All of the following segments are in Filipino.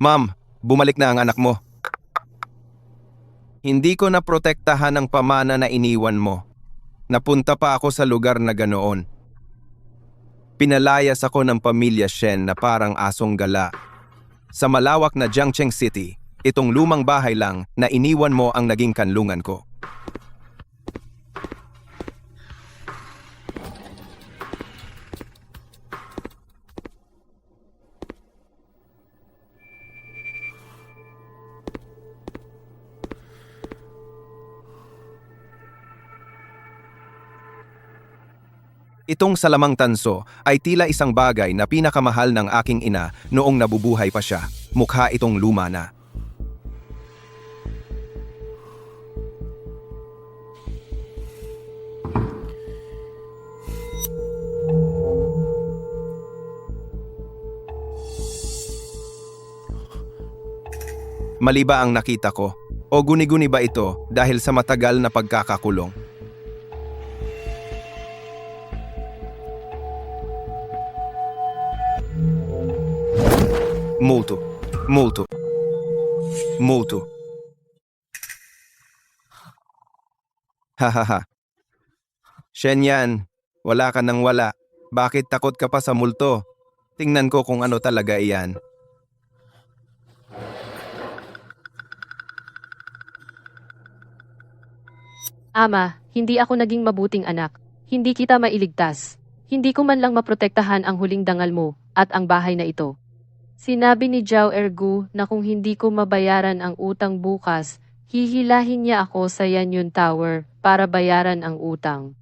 Ma'am, bumalik na ang anak mo. Hindi ko naprotektahan ang pamana na iniwan mo. Napunta pa ako sa lugar na ganoon. Pinalayas ako ng pamilya Shen na parang asong gala. Sa malawak na Jiangcheng City, itong lumang bahay lang na iniwan mo ang naging kanlungan ko. Itong salamang tanso ay tila isang bagay na pinakamahal ng aking ina noong nabubuhay pa siya. Mukha itong luma na. Mali ba ang nakita ko? O guni-guni ba ito dahil sa matagal na pagkakakulong? Multo. Multo. Multo. Hahaha. Shen yan, wala ka nang wala. Bakit takot ka pa sa multo? Tingnan ko kung ano talaga iyan. Ama, hindi ako naging mabuting anak. Hindi kita mailigtas. Hindi ko man lang maprotektahan ang huling dangal mo at ang bahay na ito. Sinabi ni Zhao Ergu na kung hindi ko mabayaran ang utang bukas, hihilahin niya ako sa Yanyun Tower para bayaran ang utang.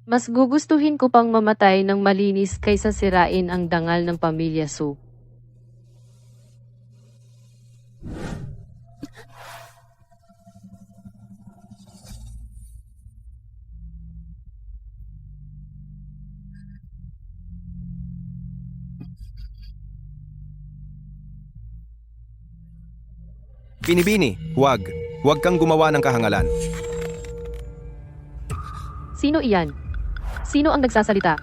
Mas gugustuhin ko pang mamatay ng malinis kaysa sirain ang dangal ng pamilya Su. Binibini, huwag. Huwag kang gumawa ng kahangalan. Sino iyan? Sino ang nagsasalita?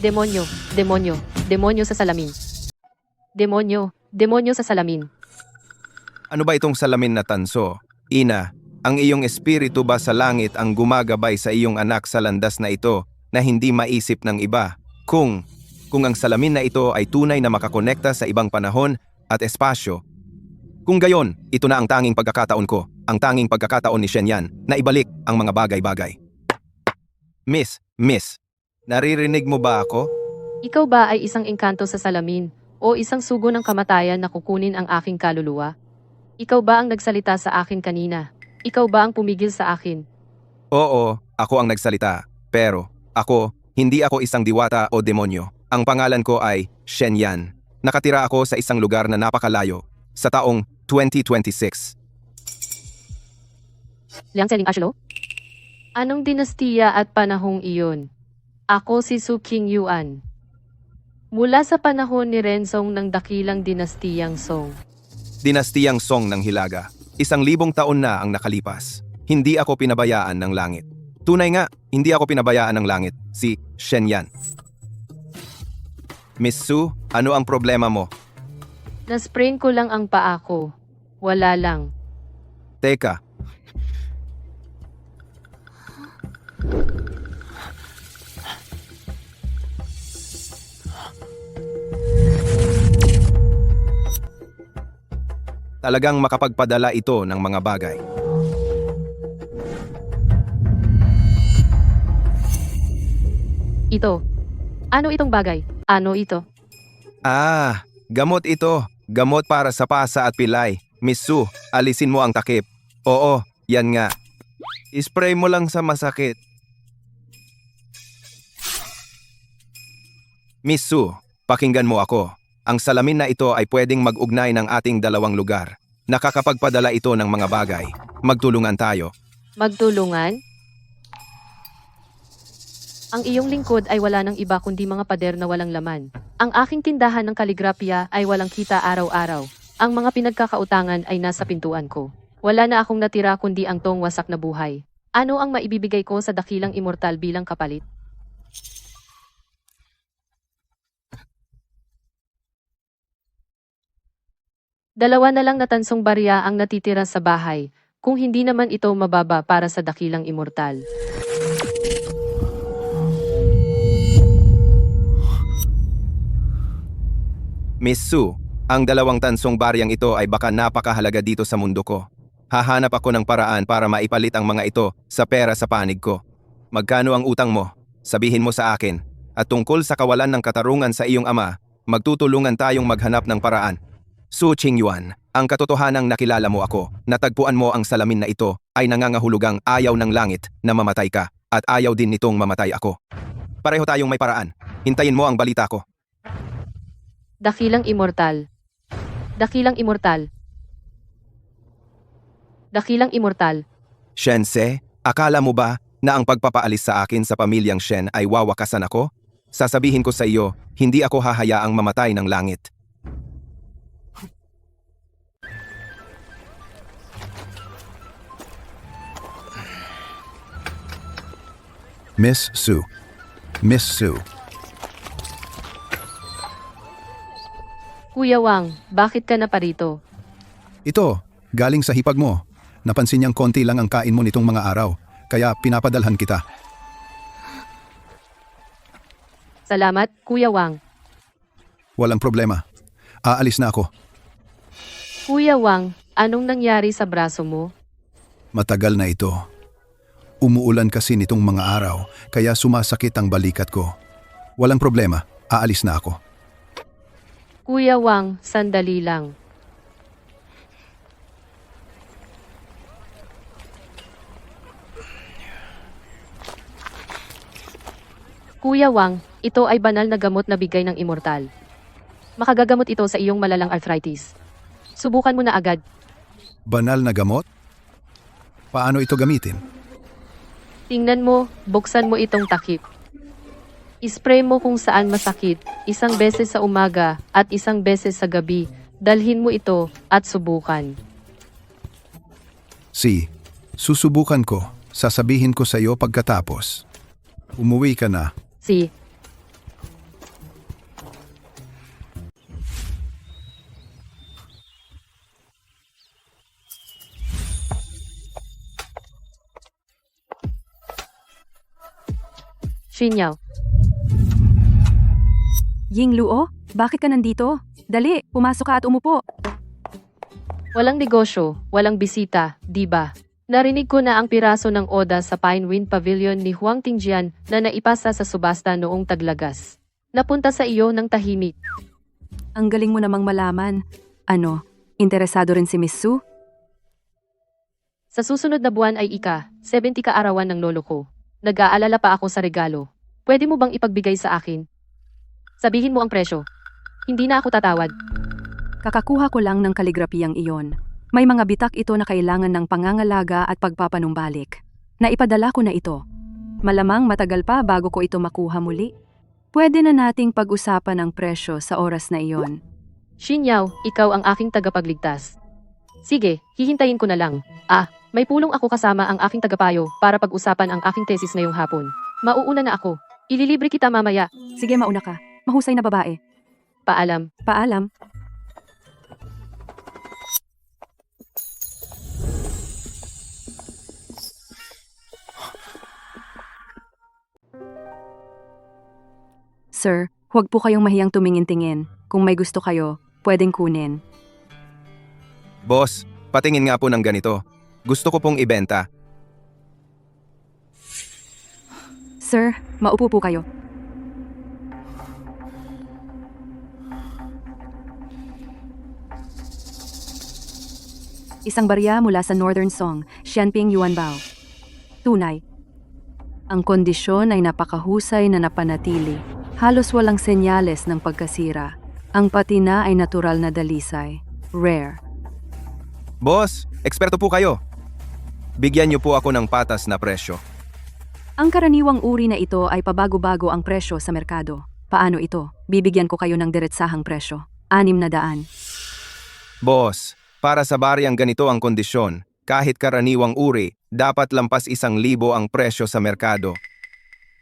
Demonyo, demonyo, demonyo sa salamin. Demonyo, demonyo sa salamin. Ano ba itong salamin na tanso? Ina, ang iyong espiritu ba sa langit ang gumagabay sa iyong anak sa landas na ito na hindi maisip ng iba? Kung ang salamin na ito ay tunay na makakonekta sa ibang panahon at espasyo. Kung gayon, ito na ang tanging pagkakataon ko, ang tanging pagkakataon ni Shen Yan na ibalik ang mga bagay-bagay. Miss, naririnig mo ba ako? Ikaw ba ay isang engkanto sa salamin o isang sugo ng kamatayan na kukunin ang aking kaluluwa? Ikaw ba ang nagsalita sa akin kanina? Ikaw ba ang pumigil sa akin? Oo, ako ang nagsalita. Pero, hindi ako isang diwata o demonyo. Ang pangalan ko ay Shen Yan. Nakatira ako sa isang lugar na napakalayo, sa taong 2026. Liang Seling Ashlo? Anong dinastiya at panahong iyon? Ako si Su King Yuan. Mula sa panahon ni Renzong ng dakilang dinastiyang Song. Dinastiyang Song ng Hilaga. 1,000 taon na ang nakalipas. Hindi ako pinabayaan ng langit. Tunay nga, hindi ako pinabayaan ng langit, si Shen Yan. Miss Su, ano ang problema mo? Nasprain ko lang ang paa ko. Wala lang. Teka. Talagang makapagpadala ito ng mga bagay. Ito. Ano itong bagay? Ano ito? Gamot ito. Gamot para sa pasa at pilay. Miss Su, alisin mo ang takip. Oo, yan nga. Ispray mo lang sa masakit. Miss Su, pakinggan mo ako. Ang salamin na ito ay pwedeng mag-ugnay ng ating dalawang lugar. Nakakapagpadala ito ng mga bagay. Magtulungan tayo. Magtulungan? Ang iyong lingkod ay wala ng iba kundi mga pader na walang laman. Ang aking tindahan ng kaligrapya ay walang kita araw-araw. Ang mga pinagkakautangan ay nasa pintuan ko. Wala na akong natira kundi ang tong wasak na buhay. Ano ang maibibigay ko sa dakilang immortal bilang kapalit? Dalawa na lang na tansong barya ang natitira sa bahay, kung hindi naman ito mababa para sa dakilang immortal. Miss Sue, ang dalawang tansong baryang ito ay baka napakahalaga dito sa mundo ko. Hahanap ako ng paraan para maipalit ang mga ito sa pera sa panig ko. Magkano ang utang mo? Sabihin mo sa akin. At tungkol sa kawalan ng katarungan sa iyong ama, magtutulungan tayong maghanap ng paraan. Su Qingyuan, ang katotohanang nakilala mo ako, natagpuan mo ang salamin na ito ay nangangahulugang ayaw ng langit na mamatay ka at ayaw din nitong mamatay ako. Pareho tayong may paraan. Hintayin mo ang balita ko. Dakilang immortal. Dakilang immortal. Dakilang immortal. Shense, akala mo ba na ang pagpapaalis sa akin sa pamilyang Shen ay wawakasan ako? Sasabihin ko sa iyo, hindi ako hahayaang mamatay ng langit. Miss Sue. Miss Sue. Kuya Wang, bakit ka na parito? Ito, galing sa hipag mo. Napansin niyang konti lang ang kain mo nitong mga araw, kaya pinapadalhan kita. Salamat, Kuya Wang. Walang problema. Aalis na ako. Kuya Wang, anong nangyari sa braso mo? Matagal na ito. Umuulan kasi nitong mga araw, kaya sumasakit ang balikat ko. Walang problema. Aalis na ako. Kuya Wang, sandali lang. Kuya Wang, ito ay banal na gamot na bigay ng immortal. Makagagamot ito sa iyong malalang arthritis. Subukan mo na agad. Banal na gamot? Paano ito gamitin? Tingnan mo, buksan mo itong takip. Ispray mo kung saan masakit, isang beses sa umaga at isang beses sa gabi. Dalhin mo ito at subukan. Susubukan ko. Sasabihin ko sa iyo pagkatapos. Umuwi ka na. Si. Shinyaw. Ying Luo, bakit ka nandito? Dali, pumasok ka at umupo. Walang negosyo, walang bisita, di ba? Narinig ko na ang piraso ng Oda sa Pinewind Pavilion ni Huang Tingjian na naipasa sa subasta noong taglagas. Napunta sa iyo ng tahimik. Ang galing mo namang malaman. Ano, interesado rin si Miss Sue? Sa susunod na buwan ay 70 kaarawan ng lolo ko. Nag-aalala pa ako sa regalo. Pwede mo bang ipagbigay sa akin? Sabihin mo ang presyo. Hindi na ako tatawad. Kakakuha ko lang ng kaligrapiyang iyon. May mga bitak ito na kailangan ng pangangalaga at pagpapanumbalik. Naipadala ko na ito. Malamang matagal pa bago ko ito makuha muli. Pwede na nating pag-usapan ang presyo sa oras na iyon. Shinyaw, ikaw ang aking tagapagligtas. Sige, hihintayin ko na lang. May pulong ako kasama ang aking tagapayo para pag-usapan ang aking thesis ngayong hapon. Mauuna na ako. Ililibre kita mamaya. Sige, mauna ka. Mahusay na babae. Paalam. Paalam. Sir, huwag po kayong mahiyang tumingin-tingin. Kung may gusto kayo, pwedeng kunin. Boss, patingin nga po ng ganito. Gusto ko pong ibenta. Sir, maupo po kayo. Isang barya mula sa Northern Song, Xianping Yuanbao. Tunay. Ang kondisyon ay napakahusay na napanatili. Halos walang senyales ng pagkasira. Ang patina ay natural na dalisay. Rare. Boss, eksperto po kayo. Bigyan niyo po ako ng patas na presyo. Ang karaniwang uri na ito ay pabago-bago ang presyo sa merkado. Paano ito? Bibigyan ko kayo ng diretsahang presyo. 600. Boss, para sa baryang ganito ang kondisyon, kahit karaniwang uri, dapat lampas 1,000 ang presyo sa merkado.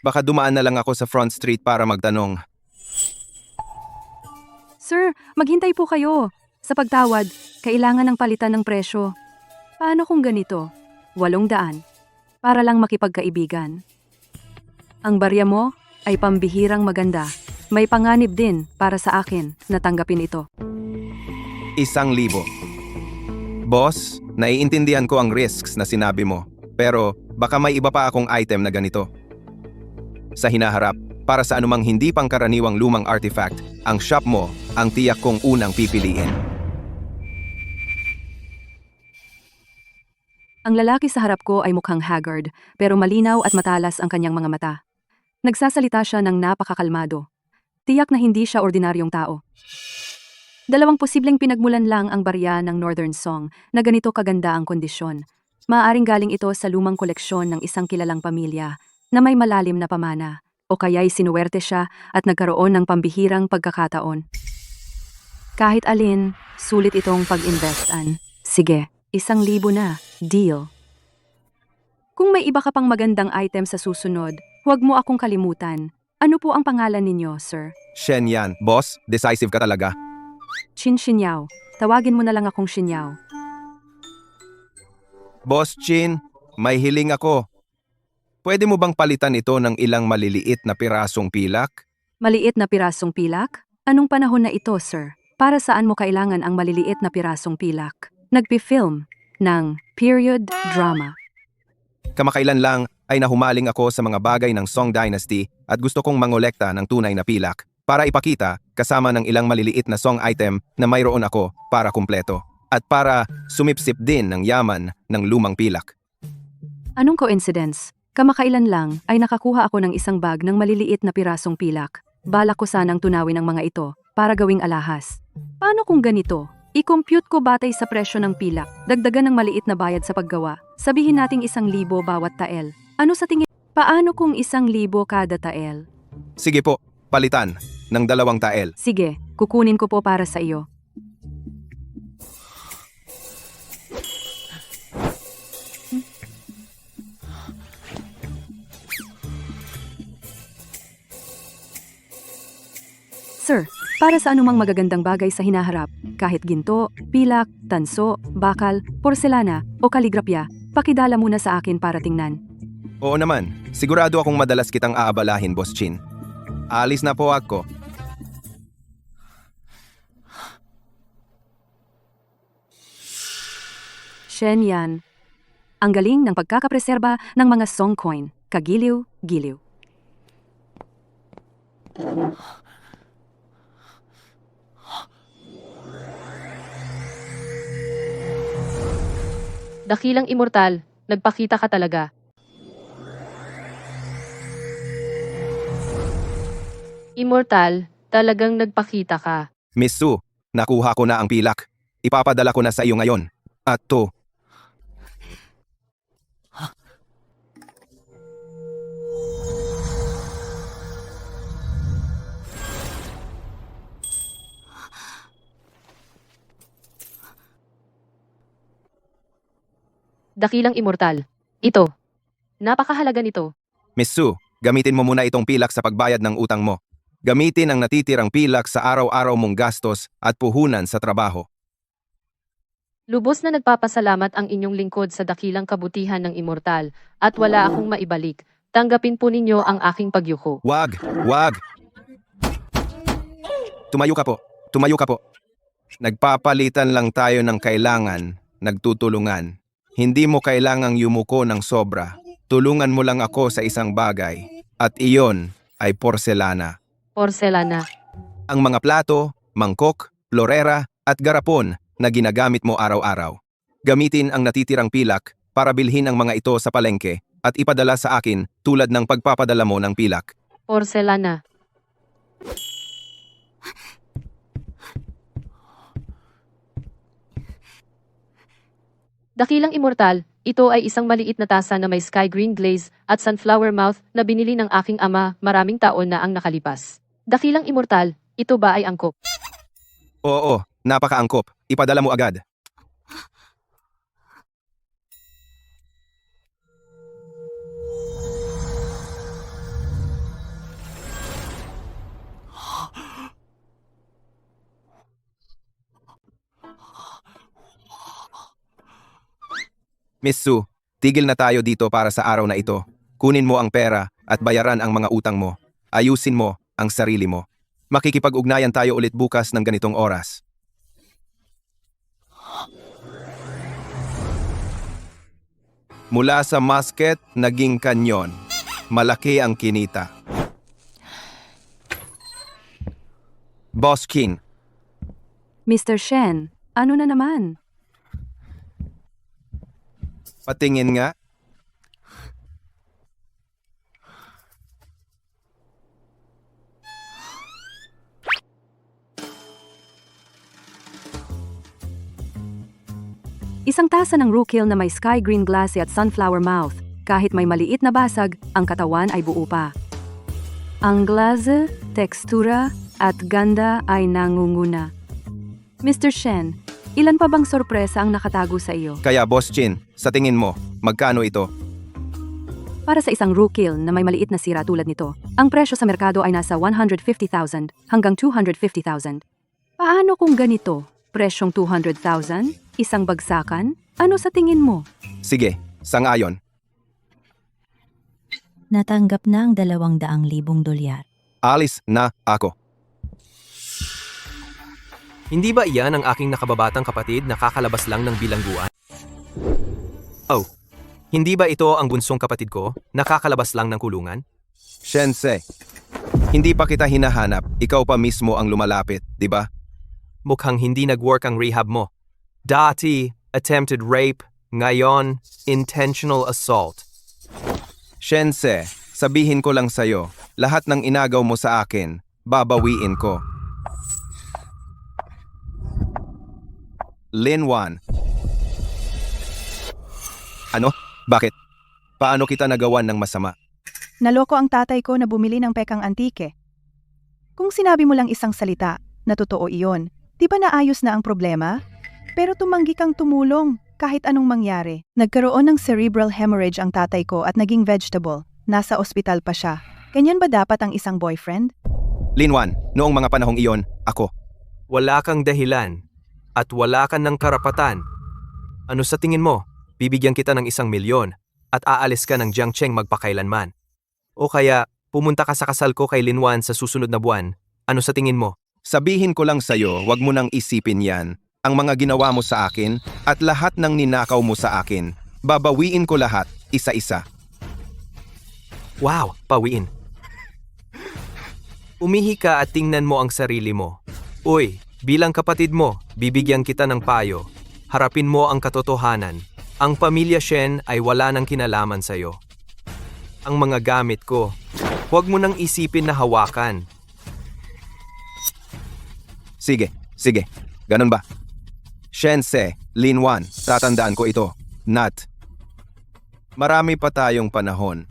Baka dumaan na lang ako sa Front Street para magtanong. Sir, maghintay po kayo. Sa pagtawad, kailangan ng palitan ng presyo. Paano kung ganito? 800. Para lang makipagkaibigan. Ang barya mo ay pambihirang maganda. May panganib din para sa akin na tanggapin ito. 1,000. Boss, naiintindihan ko ang risks na sinabi mo, pero baka may iba pa akong item na ganito. Sa hinaharap, para sa anumang hindi pangkaraniwang lumang artifact, ang shop mo ang tiyak kong unang pipiliin. Ang lalaki sa harap ko ay mukhang haggard, pero malinaw at matalas ang kanyang mga mata. Nagsasalita siya ng napakakalmado. Tiyak na hindi siya ordinaryong tao. 2 posibleng pinagmulan lang ang barya ng Northern Song na ganito kaganda ang kondisyon. Maaaring galing ito sa lumang koleksyon ng isang kilalang pamilya na may malalim na pamana, o kaya'y sinuwerte siya at nagkaroon ng pambihirang pagkakataon. Kahit alin, sulit itong pag-investan. Sige, 1,000 na. Deal. Kung may iba ka pang magandang item sa susunod, huwag mo akong kalimutan. Ano po ang pangalan ninyo, sir? Shen yan. Boss, decisive ka talaga. Chin Shinyaw. Tawagin mo na lang akong Shinyaw. Boss Chin, may hiling ako. Pwede mo bang palitan ito ng ilang maliliit na pirasong pilak? Maliit na pirasong pilak? Anong panahon na ito, sir? Para saan mo kailangan ang maliliit na pirasong pilak? Nagpi-film ng period drama. Kamakailan lang ay nahumaling ako sa mga bagay ng Song Dynasty at gusto kong mangolekta ng tunay na pilak para ipakita kasama ng ilang maliliit na song item na mayroon ako para kumpleto at para sumipsip din ng yaman ng lumang pilak. Anong coincidence? Kamakailan lang ay nakakuha ako ng isang bag ng maliliit na pirasong pilak. Balak ko sanang tunawin ang mga ito para gawing alahas. Paano kung ganito? I-compute ko batay sa presyo ng pilak, dagdagan ng maliit na bayad sa paggawa. Sabihin nating 1,000 bawat tael. Ano sa tingin? Paano kung 1,000 kada tael? Sige po, palitan ng 2 tael. Sige, kukunin ko po para sa iyo. Sir, para sa anumang magagandang bagay sa hinaharap, kahit ginto, pilak, tanso, bakal, porselana, o kaligrapya, pakidala muna sa akin para tingnan. Oo naman, sigurado akong madalas kitang aabalahin, Boss Chin. Alis na po ako. Shen yan. Ang galing ng pagkakapreserba ng mga song coin. Kagiliw-giliw. Dakilang immortal, nagpakita ka talaga. Immortal, talagang nagpakita ka. Miss Su, nakuha ko na ang pilak. Ipapadala ko na sa iyo ngayon. At to, Dakilang immortal. Ito. Napakahalaga nito. Miss Su, gamitin mo muna itong pilak sa pagbayad ng utang mo. Gamitin ang natitirang pilak sa araw-araw mong gastos at puhunan sa trabaho. Lubos na nagpapasalamat ang inyong lingkod sa dakilang kabutihan ng immortal at wala akong maibalik. Tanggapin po ninyo ang aking pagyuko. Wag! Wag! Tumayo ka po. Tumayo ka po. Nagpapalitan lang tayo ng kailangan, nagtutulungan. Hindi mo kailangang yumuko ng sobra. Tulungan mo lang ako sa isang bagay. At iyon ay porselana. Porselana. Ang mga plato, mangkok, florera at garapon na ginagamit mo araw-araw. Gamitin ang natitirang pilak para bilhin ang mga ito sa palengke at ipadala sa akin tulad ng pagpapadala mo ng pilak. Porselana. Dakilang immortal, ito ay isang maliit na tasa na may sky green glaze at sunflower mouth na binili ng aking ama maraming taon na ang nakalipas. Dakilang immortal, ito ba ay angkop? Oo, napakaangkop. Ipadala mo agad. Miss Sue, tigil na tayo dito para sa araw na ito. Kunin mo ang pera at bayaran ang mga utang mo. Ayusin mo ang sarili mo. Makikipag-ugnayan tayo ulit bukas ng ganitong oras. Mula sa musket, naging kanyon. Malaki ang kinita. Boss King, Mr. Shen, ano na naman? patingin nga. Isang tasa ng Rookil na may sky green glassy at sunflower mouth. Kahit may maliit na basag, ang katawan ay buo pa. Ang glaze, tekstura, at ganda ay nangunguna. Mr. Shen, ilan pa bang sorpresa ang nakatago sa iyo? Kaya Boss Chin, sa tingin mo, magkano ito? Para sa isang Rookil na may maliit na sira tulad nito, ang presyo sa merkado ay nasa 150,000 hanggang 250,000. Paano kung ganito? Presyong 200,000? Isang bagsakan? Ano sa tingin mo? Sige, sang-ayon. Natanggap na ang 200,000 dolyar. Alis na ako. Hindi ba iyan ang aking nakababatang kapatid na kakalabas lang ng bilangguan? Oh, hindi ba ito ang bunsong kapatid ko na kakalabas lang ng kulungan? Shense, hindi pa kita hinahanap. Ikaw pa mismo ang lumalapit, di ba? Mukhang hindi nag-work ang rehab mo. Dati, attempted rape. Ngayon, intentional assault. Shense, sabihin ko lang sa'yo, lahat ng inagaw mo sa akin, babawiin ko. Linwan. Ano? Bakit? Paano kita nagawan ng masama? Naloko ang tatay ko na bumili ng pekang antike. Kung sinabi mo lang isang salita na totoo iyon, di ba naayos na ang problema? Pero tumanggi kang tumulong kahit anong mangyari. Nagkaroon ng cerebral hemorrhage ang tatay ko at naging vegetable. Nasa ospital pa siya. Ganyan ba dapat ang isang boyfriend? Linwan, noong mga panahong iyon, ako. Wala kang dahilan at wala kang ng karapatan. Ano sa tingin mo? Bibigyan kita ng 1,000,000 at aalis ka ng Jiangcheng magpakailanman. O kaya, pumunta ka sa kasal ko kay Linwan sa susunod na buwan. Ano sa tingin mo? Sabihin ko lang sa'yo, wag mo nang isipin yan. Ang mga ginawa mo sa akin at lahat ng ninakaw mo sa akin. Babawiin ko lahat, isa-isa. Wow, pawiin. Umihi ka at tingnan mo ang sarili mo. Uy, bilang kapatid mo, bibigyan kita ng payo. Harapin mo ang katotohanan. Ang pamilya Shen ay wala nang kinalaman sa'yo. Ang mga gamit ko, huwag mo nang isipin na hawakan. Sige, ganun ba? Shense, Linwan, tatandaan ko ito. Nat. Marami pa tayong panahon.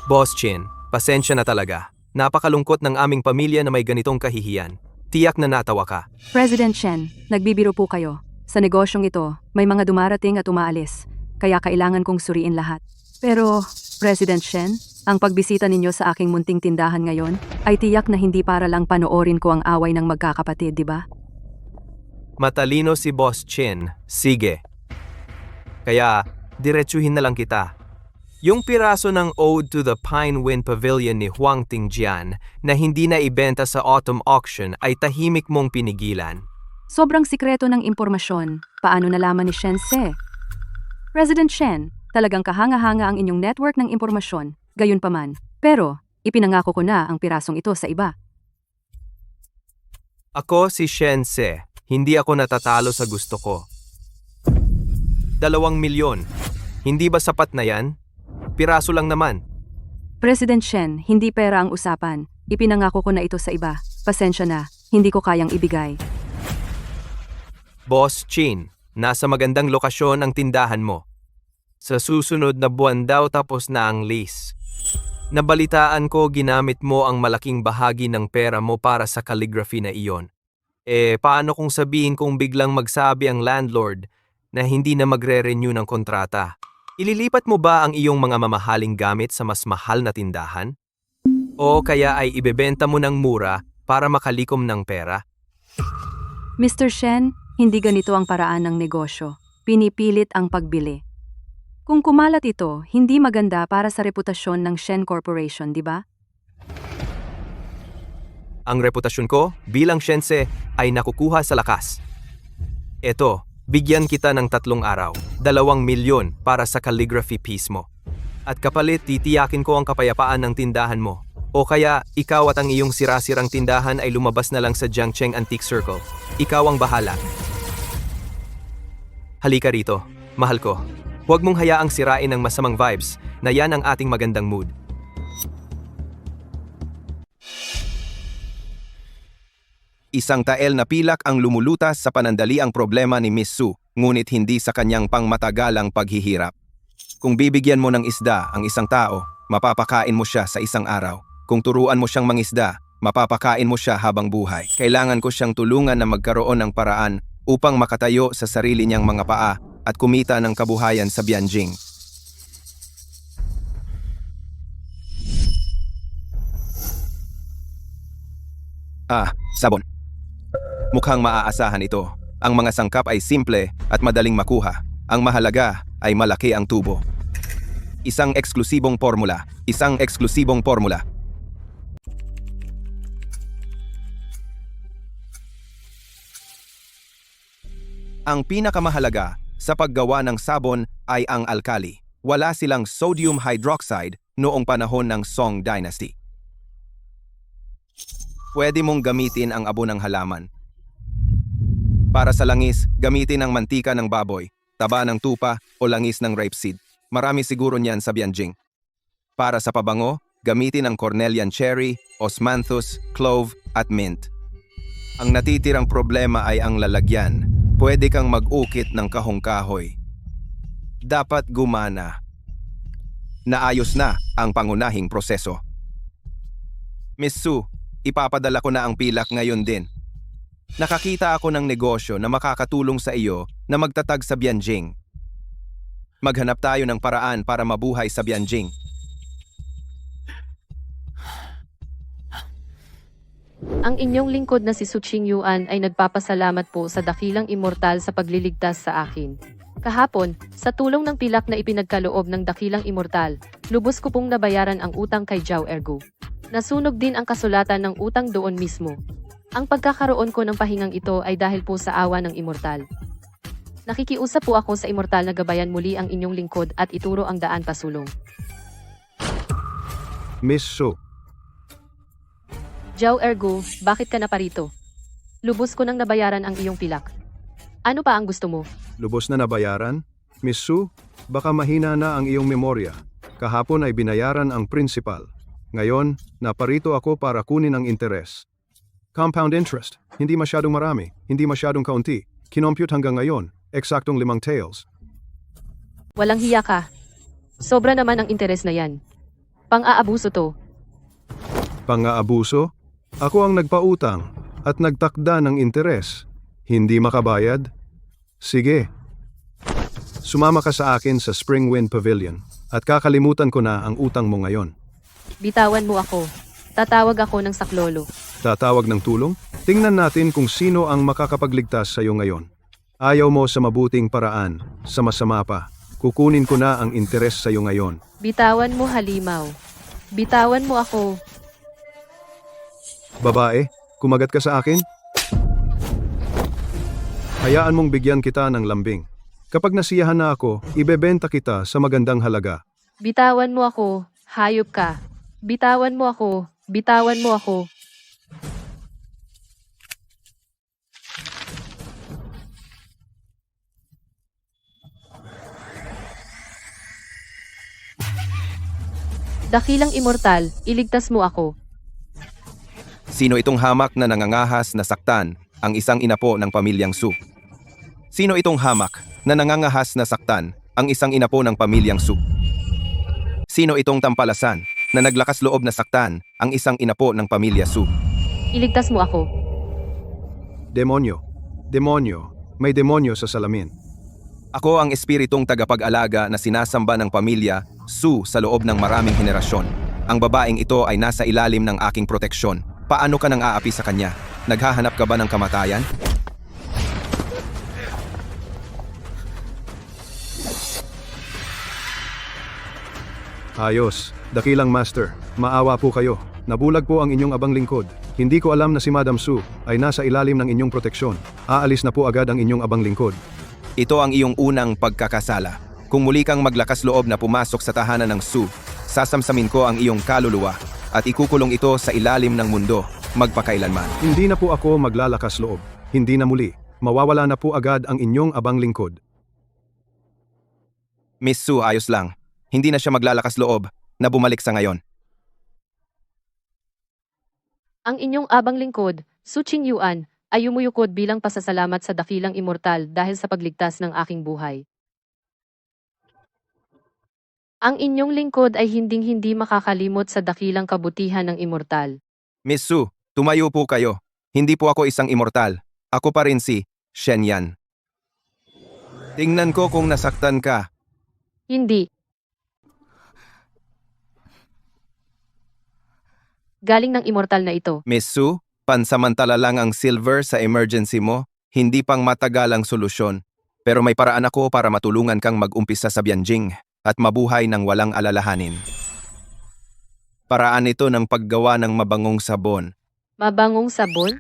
Boss Chin, pasensya na talaga. Napakalungkot ng aming pamilya na may ganitong kahihiyan. Tiyak na natawa ka. President Shen, nagbibiro po kayo. Sa negosyong ito, may mga dumarating at umaalis, kaya kailangan kong suriin lahat. Pero, President Shen, ang pagbisita ninyo sa aking munting tindahan ngayon ay tiyak na hindi para lang panoorin ko ang away ng magkakapatid, di ba? Matalino si Boss Chin. Sige. Kaya, diretsuhin na lang kita. Yung piraso ng Ode to the Pine Wind Pavilion ni Huang Tingjian na hindi na ibenta sa autumn auction ay tahimik mong pinigilan. Sobrang sikreto ng impormasyon. Paano nalaman ni Shen Se? President Shen, talagang kahanga-hanga ang inyong network ng impormasyon, gayunpaman. Pero, ipinangako ko na ang pirasong ito sa iba. Ako si Shen Se. Hindi ako natatalo sa gusto ko. 2,000,000. Hindi ba sapat na yan? Piraso lang naman. President Shen, hindi pera ang usapan. Ipinangako ko na ito sa iba. Pasensya na, hindi ko kayang ibigay. Boss Chin, nasa magandang lokasyon ang tindahan mo. Sa susunod na buwan daw tapos na ang lease. Nabalitaan ko ginamit mo ang malaking bahagi ng pera mo para sa calligraphy na iyon. Paano kung sabihin kung biglang magsabi ang landlord na hindi na magre-renew ng kontrata? Ililipat mo ba ang iyong mga mamahaling gamit sa mas mahal na tindahan? O kaya ay ibebenta mo ng mura para makalikom ng pera? Mr. Shen, hindi ganito ang paraan ng negosyo. Pinipilit ang pagbili. Kung kumalat ito, hindi maganda para sa reputasyon ng Shen Corporation, di ba? Ang reputasyon ko bilang Shense ay nakukuha sa lakas. Eto, bigyan kita ng 3 araw, 2 milyon para sa calligraphy piece mo. At kapalit, titiyakin ko ang kapayapaan ng tindahan mo. O kaya, ikaw at ang iyong sirasirang tindahan ay lumabas na lang sa Jiangcheng Antique Circle. Ikaw ang bahala. Halika rito, mahal ko. Huwag mong hayaang sirain ng masamang vibes na yan ang ating magandang mood. Isang tael na pilak ang lumulutas sa panandaliang problema ni Miss Su, ngunit hindi sa kanyang pangmatagalang paghihirap. Kung bibigyan mo ng isda ang isang tao, mapapakain mo siya sa isang araw. Kung turuan mo siyang mangisda, mapapakain mo siya habang buhay. Kailangan ko siyang tulungan na magkaroon ng paraan upang makatayo sa sarili niyang mga paa at kumita ng kabuhayan sa Bianjing. Sabon. Mukhang maaasahan ito. Ang mga sangkap ay simple at madaling makuha. Ang mahalaga ay malaki ang tubo. Isang eksklusibong formula. Isang eksklusibong formula. Ang pinakamahalaga sa paggawa ng sabon ay ang alkali. Wala silang sodium hydroxide noong panahon ng Song Dynasty. Pwede mong gamitin ang abo ng halaman. Para sa langis, gamitin ang mantika ng baboy, taba ng tupa o langis ng rapeseed. Marami siguro niyan sa Bianjing. Para sa pabango, gamitin ang cornelian cherry, osmanthus, clove at mint. Ang natitirang problema ay ang lalagyan. Pwede kang mag-ukit ng kahong-kahoy. Dapat gumana. Naayos na ang pangunahing proseso. Miss Su, ipapadala ko na ang pilak ngayon din. Nakakita ako ng negosyo na makakatulong sa iyo na magtatag sa Bianjing. Maghanap tayo ng paraan para mabuhay sa Bianjing. Ang inyong lingkod na si Su Qingyuan ay nagpapasalamat po sa dakilang immortal sa pagliligtas sa akin. Kahapon, sa tulong ng pilak na ipinagkaloob ng dakilang immortal, lubos ko pong nabayaran ang utang kay Zhao Ergu. Nasunog din ang kasulatan ng utang doon mismo. Ang pagkakaroon ko ng pahingang ito ay dahil po sa awa ng immortal. Nakikiusap po ako sa immortal na gabayan muli ang inyong lingkod at ituro ang daan pasulong. Miss Su, Zhao Ergu, bakit ka na parito? Lubos ko nang nabayaran ang iyong pilak. Ano pa ang gusto mo? lubos na nabayaran? Miss Su, baka mahina na ang iyong memorya. Kahapon ay binayaran ang principal. Ngayon, naparito ako para kunin ang interes. Compound interest, hindi masyadong marami, hindi masyadong kaunti. Kinompute hanggang ngayon, eksaktong 5 taels. Walang hiya ka. Sobra naman ang interes na yan. Pang-aabuso to. Pang-aabuso? Ako ang nagpautang at nagtakda ng interes. Hindi makabayad? Sige. Sumama ka sa akin sa Springwind Pavilion at kakalimutan ko na ang utang mo ngayon. Bitawan mo ako. Tatawag ako ng saklolo. Tatawag ng tulong? Tingnan natin kung sino ang makakapagligtas sa iyo ngayon. Ayaw mo sa mabuting paraan, sa masama pa. Kukunin ko na ang interes sa iyo ngayon. Bitawan mo, halimaw. Bitawan mo ako. Babae, kumagat ka sa akin? Hayaan mong bigyan kita ng lambing. Kapag nasiyahan na ako, ibebenta kita sa magandang halaga. Bitawan mo ako. Hayop ka. Bitawan mo ako. Bitawan mo ako. Dakilang immortal, iligtas mo ako. Sino itong hamak na nangangahas na saktan ang isang inapo ng pamilyang Su? Sino itong hamak na nangangahas na saktan ang isang inapo ng pamilyang Su? Sino itong tampalasan na naglakas loob na saktan ang isang inapo ng pamilya Su? Iligtas mo ako. Demonyo. Demonyo. May demonyo sa salamin. Ako ang espiritong tagapag-alaga na sinasamba ng pamilya Su sa loob ng maraming henerasyon. Ang babaeng ito ay nasa ilalim ng aking proteksyon. Paano ka nang aapi sa kanya? Naghahanap ka ba ng kamatayan? Ayos, dakilang master. Maawa po kayo. Nabulag po ang inyong abang lingkod. Hindi ko alam na si Madam Su ay nasa ilalim ng inyong proteksyon. Aalis na po agad ang inyong abang lingkod. Ito ang iyong unang pagkakasala. Kung muli kang maglakas loob na pumasok sa tahanan ng Su, sasamsamin ko ang iyong kaluluwa at ikukulong ito sa ilalim ng mundo, magpakailanman. Hindi na po ako maglalakas loob. Hindi na muli. Mawawala na po agad ang inyong abang lingkod. Miss Su, ayos lang. Hindi na siya maglalakas loob na bumalik sa ngayon. Ang inyong abang lingkod, Su Qingyuan, ay umuyukod bilang pasasalamat sa dakilang immortal dahil sa pagligtas ng aking buhay. Ang inyong lingkod ay hinding-hindi makakalimot sa dakilang kabutihan ng immortal. Miss Su, tumayo po kayo. Hindi po ako isang immortal. Ako pa rin si Shen Yan. Tingnan ko kung nasaktan ka. Hindi. Galing ng immortal na ito. Miss Su, pansamantala lang ang silver sa emergency mo, hindi pang matagal ang solusyon. Pero may paraan ako para matulungan kang mag-umpisa sa Bianjing at mabuhay ng walang alalahanin. Paraan ito ng paggawa ng mabangong sabon. Mabangong sabon?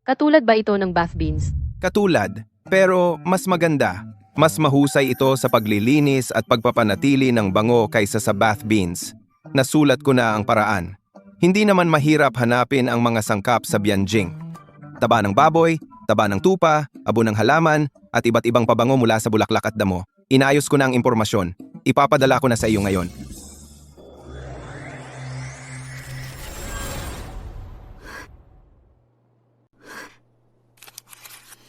Katulad ba ito ng bath beans? Katulad, pero mas maganda. Mas mahusay ito sa paglilinis at pagpapanatili ng bango kaysa sa bath beans. Nasulat ko na ang paraan. Hindi naman mahirap hanapin ang mga sangkap sa Bianjing. Taba ng baboy, taba ng tupa, abo ng halaman, at iba't ibang pabango mula sa bulaklak at damo. Inayos ko na ang impormasyon. Ipapadala ko na sa iyo ngayon.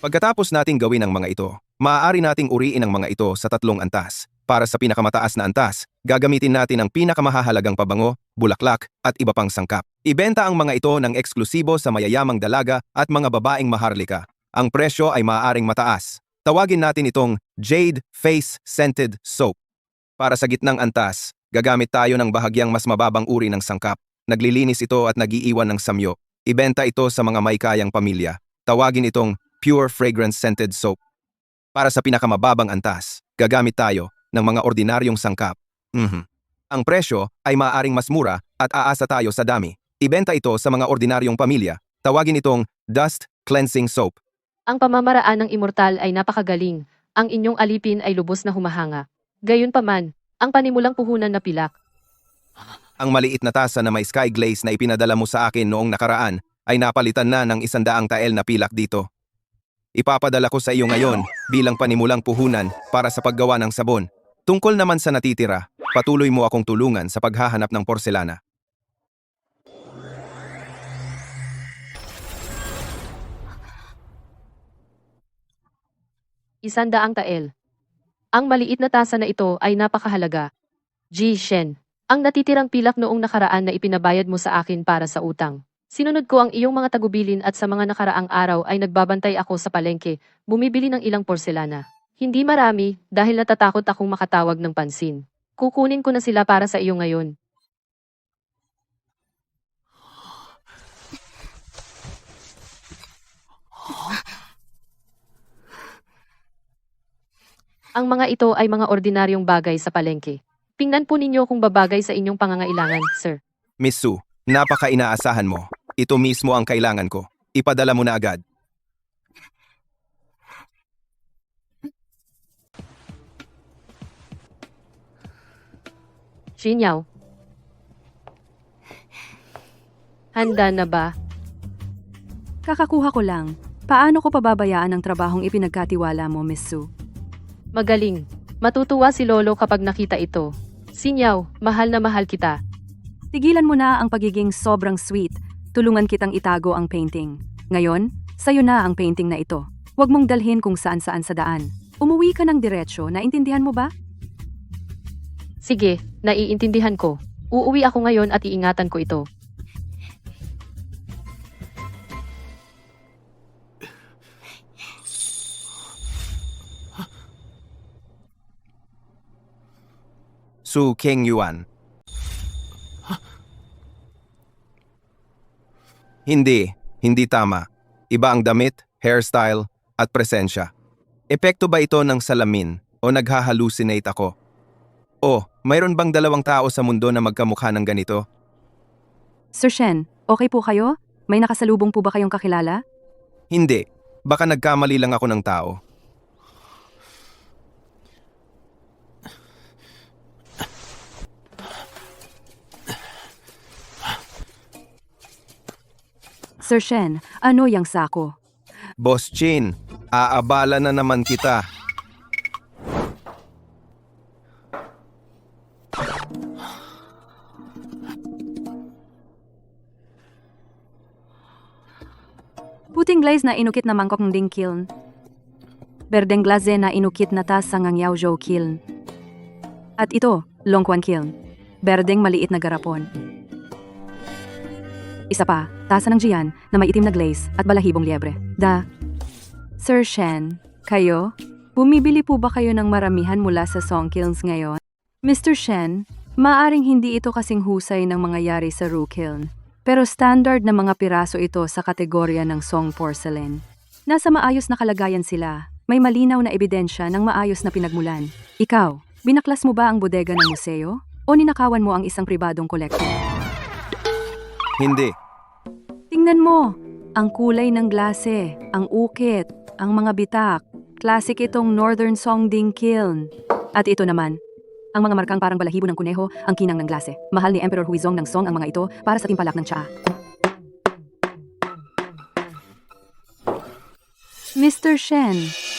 Pagkatapos nating gawin ang mga ito, maaari nating uriin ang mga ito sa 3 antas. Para sa pinakamataas na antas, gagamitin natin ang pinakamahahalagang pabango, bulaklak, at iba pang sangkap. Ibenta ang mga ito ng eksklusibo sa mayayamang dalaga at mga babaeng maharlika. Ang presyo ay maaaring mataas. Tawagin natin itong Jade Face Scented Soap. Para sa gitnang antas, gagamit tayo ng bahagyang mas mababang uri ng sangkap. Naglilinis ito at nagiiwan ng samyo. Ibenta ito sa mga may kayang pamilya. Tawagin itong Pure Fragrance Scented Soap. Para sa pinakamababang antas, gagamit tayo ng mga ordinaryong sangkap. Ang presyo ay maaaring mas mura at aasa tayo sa dami. Ibenta ito sa mga ordinaryong pamilya. Tawagin itong Dust Cleansing Soap. Ang pamamaraan ng immortal ay napakagaling. Ang inyong alipin ay lubos na humahanga. Gayunpaman, ang panimulang puhunan na pilak. Ang maliit na tasa na may sky glaze na ipinadala mo sa akin noong nakaraan ay napalitan na ng 100 tael na pilak dito. Ipapadala ko sa iyo ngayon bilang panimulang puhunan para sa paggawa ng sabon. Tungkol naman sa natitira, patuloy mo akong tulungan sa paghahanap ng porselana. Isandaang tael. Ang maliit na tasa na ito ay napakahalaga. Ji Shen, ang natitirang pilak noong nakaraan na ipinabayad mo sa akin para sa utang. Sinunod ko ang iyong mga tagubilin at sa mga nakaraang araw ay nagbabantay ako sa palengke, bumibili ng ilang porselana. Hindi marami dahil natatakot akong makatawag ng pansin. Kukunin ko na sila para sa iyo ngayon. Ang mga ito ay mga ordinaryong bagay sa palengke. Tingnan po ninyo kung babagay sa inyong pangangailangan, sir. Miss Su, napaka-inaasahan mo. Ito mismo ang kailangan ko. Ipadala mo na agad. Xinyaw. Handa na ba? Kakakuha ko lang. Paano ko pababayaan ang trabahong ipinagkatiwala mo, Miss Su? Magaling. Matutuwa si Lolo kapag nakita ito. Sinyaw, mahal na mahal kita. Tigilan mo na ang pagiging sobrang sweet. Tulungan kitang itago ang painting. Ngayon, sayo na ang painting na ito. Huwag mong dalhin kung saan-saan sa daan. Umuwi ka ng diretsyo, naintindihan mo ba? Sige, naiintindihan ko. Uuwi ako ngayon at iingatan ko ito. Su Qingyuan. Hindi tama. Iba ang damit, hairstyle, at presensya. Epekto ba ito ng salamin o naghahalucinate ako? O, mayroon bang dalawang tao sa mundo na magkamukha ng ganito? Sir Shen, okay po kayo? May nakasalubong po ba kayong kakilala? Hindi. Baka nagkamali lang ako ng tao. Sir Shen, ano yang sako? Boss Chin, aabala na naman kita. Puting glaze na inukit na mangkok ng ding kiln. Berdeng glaze na inukit na tas sa ngang Yaozhou kiln. At ito, Longquan kiln. Berdeng maliit na garapon. Isa pa, tasa ng Jian na may itim na glaze at balahibong liebre. Sir Shen, kayo? Bumibili po ba kayo ng maramihan mula sa Song Kilns ngayon? Mr. Shen, maaring hindi ito kasing husay ng mga yari sa Ru Kiln. Pero standard na mga piraso ito sa kategorya ng Song Porcelain. Nasa maayos na kalagayan sila. May malinaw na ebidensya ng maayos na pinagmulan. Ikaw, binaklas mo ba ang bodega ng museo? O ninakawan mo ang isang pribadong kolektor? Hindi. Tingnan mo, ang kulay ng glase, ang ukit, ang mga bitak. Classic itong Northern Songding Kiln. At ito naman, ang mga markang parang balahibo ng kuneho, ang kinang ng glase. Mahal ni Emperor Huizong ng Song ang mga ito para sa timpalak ng tsaa. Mr. Shen,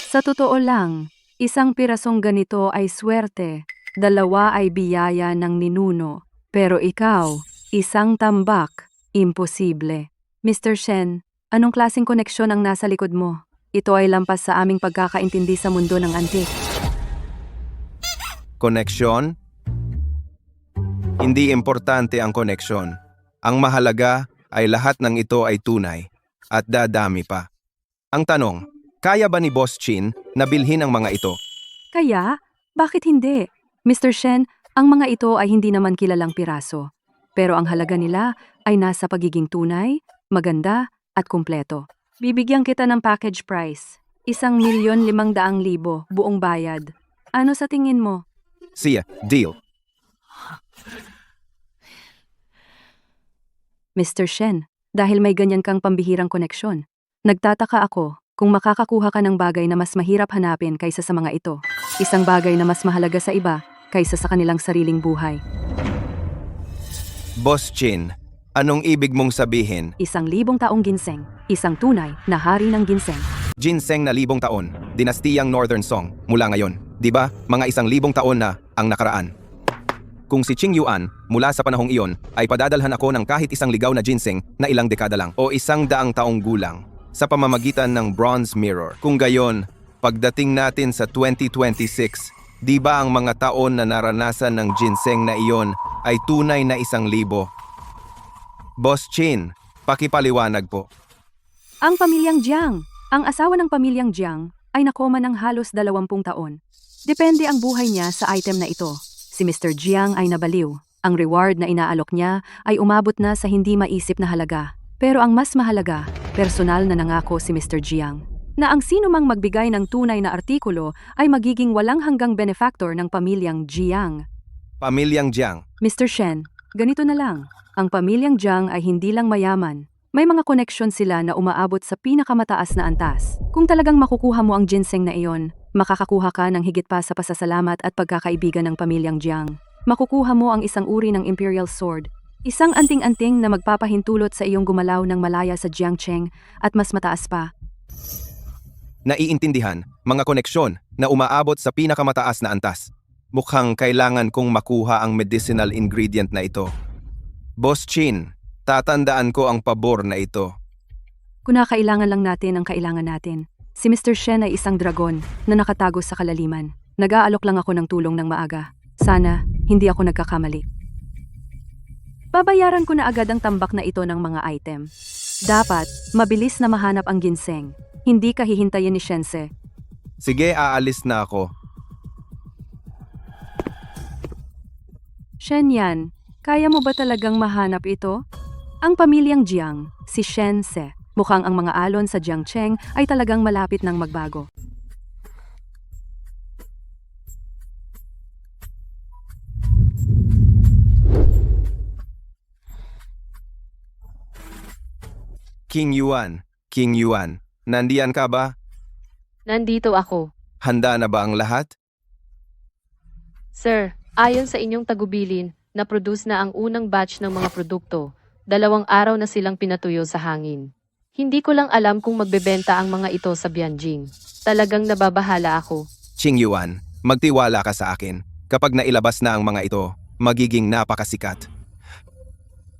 sa totoo lang, isang pirasong ganito ay swerte, dalawa ay biyaya ng ninuno, pero ikaw, isang tambak, imposible. Mr. Shen, anong klaseng koneksyon ang nasa likod mo? Ito ay lampas sa aming pagkakaintindi sa mundo ng antik. Koneksyon? Hindi importante ang koneksyon. Ang mahalaga ay lahat ng ito ay tunay at dadami pa. Ang tanong, kaya ba ni Boss Chin na bilhin ang mga ito? Kaya, bakit hindi? Mr. Shen, ang mga ito ay hindi naman kilalang piraso. Pero ang halaga nila ay nasa pagiging tunay, maganda, at kumpleto. Bibigyan kita ng package price. 1,500,000 buong bayad. Ano sa tingin mo? Siya, deal. Mr. Shen, dahil may ganyan kang pambihirang koneksyon, nagtataka ako kung makakakuha ka ng bagay na mas mahirap hanapin kaysa sa mga ito. Isang bagay na mas mahalaga sa iba kaysa sa kanilang sariling buhay. Boss Chin, anong ibig mong sabihin? 1,000 taong ginseng, isang tunay na hari ng ginseng. Ginseng na 1,000 taon, dinastiyang Northern Song, mula ngayon. Di ba? Mga 1,000 taon na ang nakaraan. Kung si Qing Yuan, mula sa panahong iyon, ay padadalhan ako ng kahit isang ligaw na ginseng na ilang dekada lang o 100 taong gulang sa pamamagitan ng bronze mirror. Kung gayon, pagdating natin sa 2026, di ba ang mga taon na naranasan ng ginseng na iyon ay tunay na 1,000? Boss Chin, pakipaliwanag po. Ang pamilyang Jiang, ang asawa ng pamilyang Jiang, ay nakoma ng halos 20 taon. Depende ang buhay niya sa item na ito. Si Mr. Jiang ay nabaliw. Ang reward na inaalok niya ay umabot na sa hindi maisip na halaga. Pero ang mas mahalaga, personal na nangako si Mr. Jiang na ang sino mang magbigay ng tunay na artikulo ay magiging walang hanggang benefactor ng pamilyang Jiang. Pamilyang Jiang. Mr. Shen, ganito na lang. Ang pamilyang Jiang ay hindi lang mayaman. May mga koneksyon sila na umaabot sa pinakamataas na antas. Kung talagang makukuha mo ang ginseng na iyon, makakakuha ka ng higit pa sa pasasalamat at pagkakaibigan ng pamilyang Jiang. Makukuha mo ang isang uri ng Imperial Sword, isang anting-anting na magpapahintulot sa iyong gumalaw ng malaya sa Jiangcheng at mas mataas pa. Naiintindihan, mga koneksyon na umaabot sa pinakamataas na antas. Mukhang kailangan kong makuha ang medicinal ingredient na ito. Boss Chin, tatandaan ko ang pabor na ito. Kunakailangan lang natin ang kailangan natin. Si Mr. Shen ay isang dragon na nakatago sa kalaliman. Nag-aalok lang ako ng tulong ng maaga. Sana, hindi ako nagkakamali. Babayaran ko na agad ang tambak na ito ng mga item. Dapat, mabilis na mahanap ang ginseng. Hindi ka hihintayin ni Shense. Sige, aalis na ako. Shen Yan, kaya mo ba talagang mahanap ito? Ang pamilyang Jiang, si Shen Se, mukhang ang mga alon sa Jiangcheng ay talagang malapit ng magbago. King Yuan, nandiyan ka ba? Nandito ako. Handa na ba ang lahat? Sir, ayon sa inyong tagubilin, na-produce na ang unang batch ng mga produkto. 2 araw na silang pinatuyo sa hangin. Hindi ko lang alam kung magbebenta ang mga ito sa Bianjing. Talagang nababahala ako. Qing Yuan, magtiwala ka sa akin. Kapag nailabas na ang mga ito, magiging napakasikat.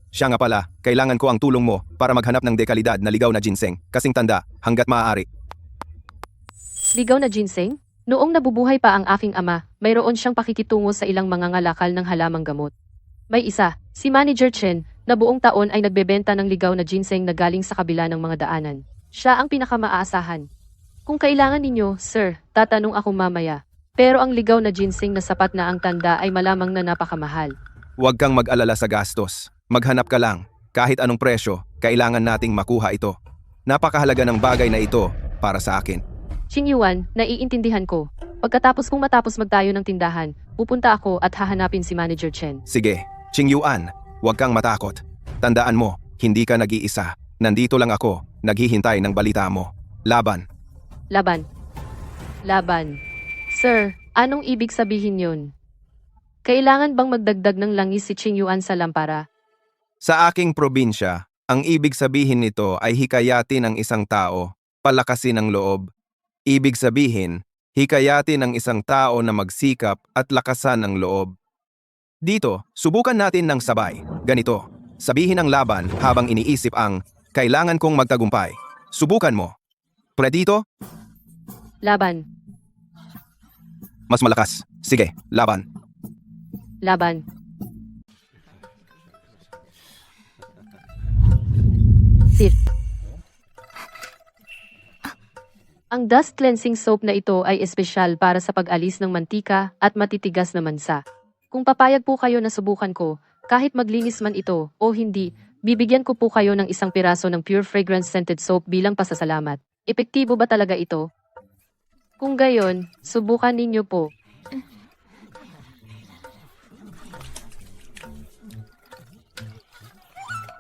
Siya nga pala, kailangan ko ang tulong mo para maghanap ng dekalidad na ligaw na ginseng, kasing tanda, hanggat maaari. Ligaw na ginseng? Noong nabubuhay pa ang aking ama, mayroon siyang pakikitungo sa ilang mga ngalakal ng halamang gamot. May isa, si Manager Chen, na buong taon ay nagbebenta ng ligaw na ginseng na galing sa kabila ng mga daanan. Siya ang pinakamaaasahan. Kung kailangan ninyo, sir, tatanong ako mamaya. Pero ang ligaw na ginseng na sapat na ang tanda ay malamang na napakamahal. Huwag kang mag-alala sa gastos. Maghanap ka lang. Kahit anong presyo, kailangan nating makuha ito. Napakahalaga ng bagay na ito para sa akin. Qing Yuan, naiintindihan ko. Pagkatapos kong matapos magtayo ng tindahan, pupunta ako at hahanapin si Manager Chen. Sige, Qing Yuan, huwag kang matakot. Tandaan mo, hindi ka nag-iisa. Nandito lang ako, naghihintay ng balita mo. Laban. Laban. Laban. Sir, anong ibig sabihin yun? Kailangan bang magdagdag ng langis si Qing Yuan sa lampara? Sa aking probinsya, ang ibig sabihin nito ay hikayatin ang isang tao, palakasin ang loob. Ibig sabihin, hikayatin ang isang tao na magsikap at lakasan ang loob. Dito, subukan natin ng sabay. Ganito, sabihin ang laban habang iniisip ang kailangan kong magtagumpay. Subukan mo. Predito, Laban. mas malakas. Sige, laban. Laban. Sir. Ang dust cleansing soap na ito ay espesyal para sa pag-alis ng mantika at matitigas na mansa. Kung papayag po kayo na subukan ko, kahit maglinis man ito o hindi, bibigyan ko po kayo ng 1 piraso ng pure fragrance scented soap bilang pasasalamat. Epektibo ba talaga ito? Kung gayon, subukan ninyo po.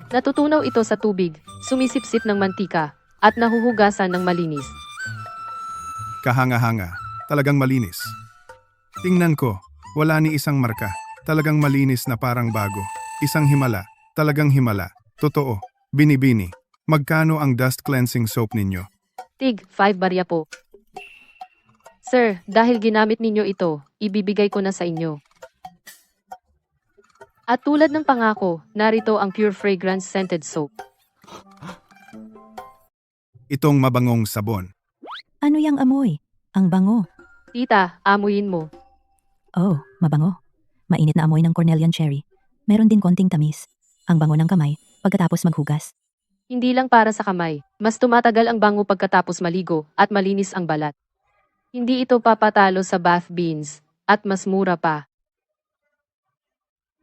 Natutunaw ito sa tubig, sumisipsip ng mantika, at nahuhugasan ng malinis. Kahanga-hanga. Talagang malinis. Tingnan ko, wala ni isang marka. Talagang malinis na parang bago. Isang himala. Talagang himala. Totoo. Binibini. Magkano ang dust cleansing soap ninyo? Tig, 5 barya po. Sir, dahil ginamit ninyo ito, ibibigay ko na sa inyo. At tulad ng pangako, narito ang pure fragrance scented soap. Itong mabangong sabon. Ano yang amoy? Ang bango. Tita, amuyin mo. Oh, mabango. Mainit na amoy ng cornelian cherry. Meron din konting tamis. Ang bango ng kamay pagkatapos maghugas. Hindi lang para sa kamay, mas tumatagal ang bango pagkatapos maligo at malinis ang balat. Hindi ito papatalo sa bath beans, at mas mura pa.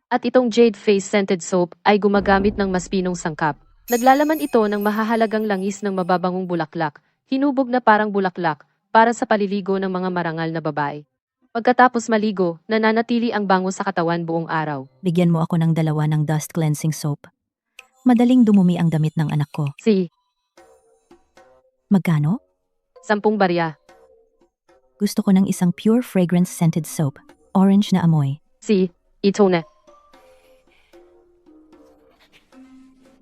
At itong jade face scented soap ay gumagamit ng mas pinong sangkap. Naglalaman ito ng mahahalagang langis ng mababangong bulaklak, hinubog na parang bulaklak, para sa paliligo ng mga marangal na babae. Pagkatapos maligo, nananatili ang bango sa katawan buong araw. Bigyan mo ako ng 2 ng dust cleansing soap. Madaling dumumi ang damit ng anak ko. Si, Magkano? 10 barya. Gusto ko ng 1 pure fragrance scented soap. Orange na amoy. Si, ito na.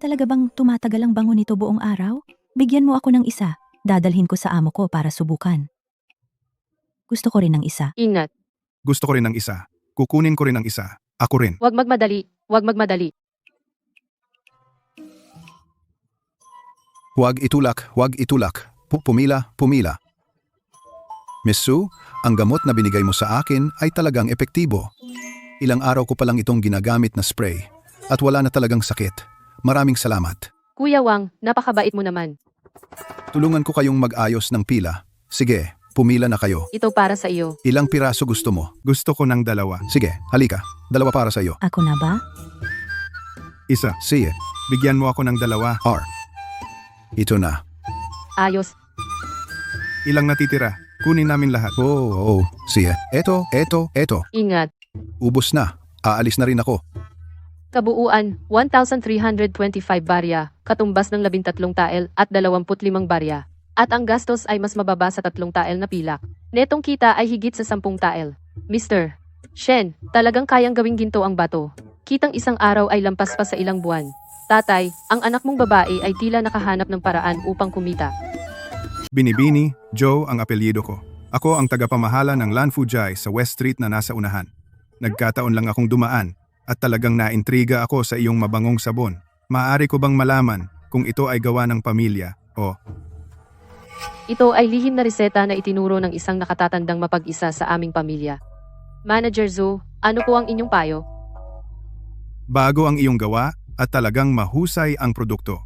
Talaga bang tumatagal ang bango nito buong araw? Bigyan mo ako ng 1. Dadalhin ko sa amo ko para subukan. Gusto ko rin ng 1. Ingat. Gusto ko rin ng 1. Kukunin ko rin ng 1. Ako rin. Huwag magmadali, huwag magmadali. Huwag itulak, huwag itulak. Pumila. Miss Sue, ang gamot na binigay mo sa akin ay talagang epektibo. Ilang araw ko palang itong ginagamit na spray at wala na talagang sakit. Maraming salamat. Kuya Wang, napakabait mo naman. Tulungan ko kayong mag-ayos ng pila. Sige, pumila na kayo. Ito para sa iyo. Ilang piraso gusto mo? Gusto ko ng 2. Sige, halika. 2 para sa iyo. Ako na ba? 1. Sige, Bigyan mo ako ng 2. Ito na. Ayos. Ilang natitira? Kunin namin lahat. Siya. Eto. Ingat. Ubus na. Aalis na rin ako. Kabuuan, 1,325 barya, katumbas ng 13 tael at 25 barya. At ang gastos ay mas mababa sa 3 tael na pilak. Netong kita ay higit sa 10 tael. Mr. Shen, talagang kayang gawing ginto ang bato. Kitang isang araw ay lampas pa sa ilang buwan. Tatay, ang anak mong babae ay tila nakahanap ng paraan upang kumita. Binibini, Joe ang apelyido ko. Ako ang tagapamahala ng Lanfujai sa West Street na nasa unahan. Nagkataon lang akong dumaan at talagang naintriga ako sa iyong mabangong sabon. Maaari ko bang malaman kung ito ay gawa ng pamilya o Ito ay lihim na reseta na itinuro ng isang nakatatandang mapag-isa sa aming pamilya. Manager Zhu, ano po ang inyong payo? bago ang iyong gawa at talagang mahusay ang produkto?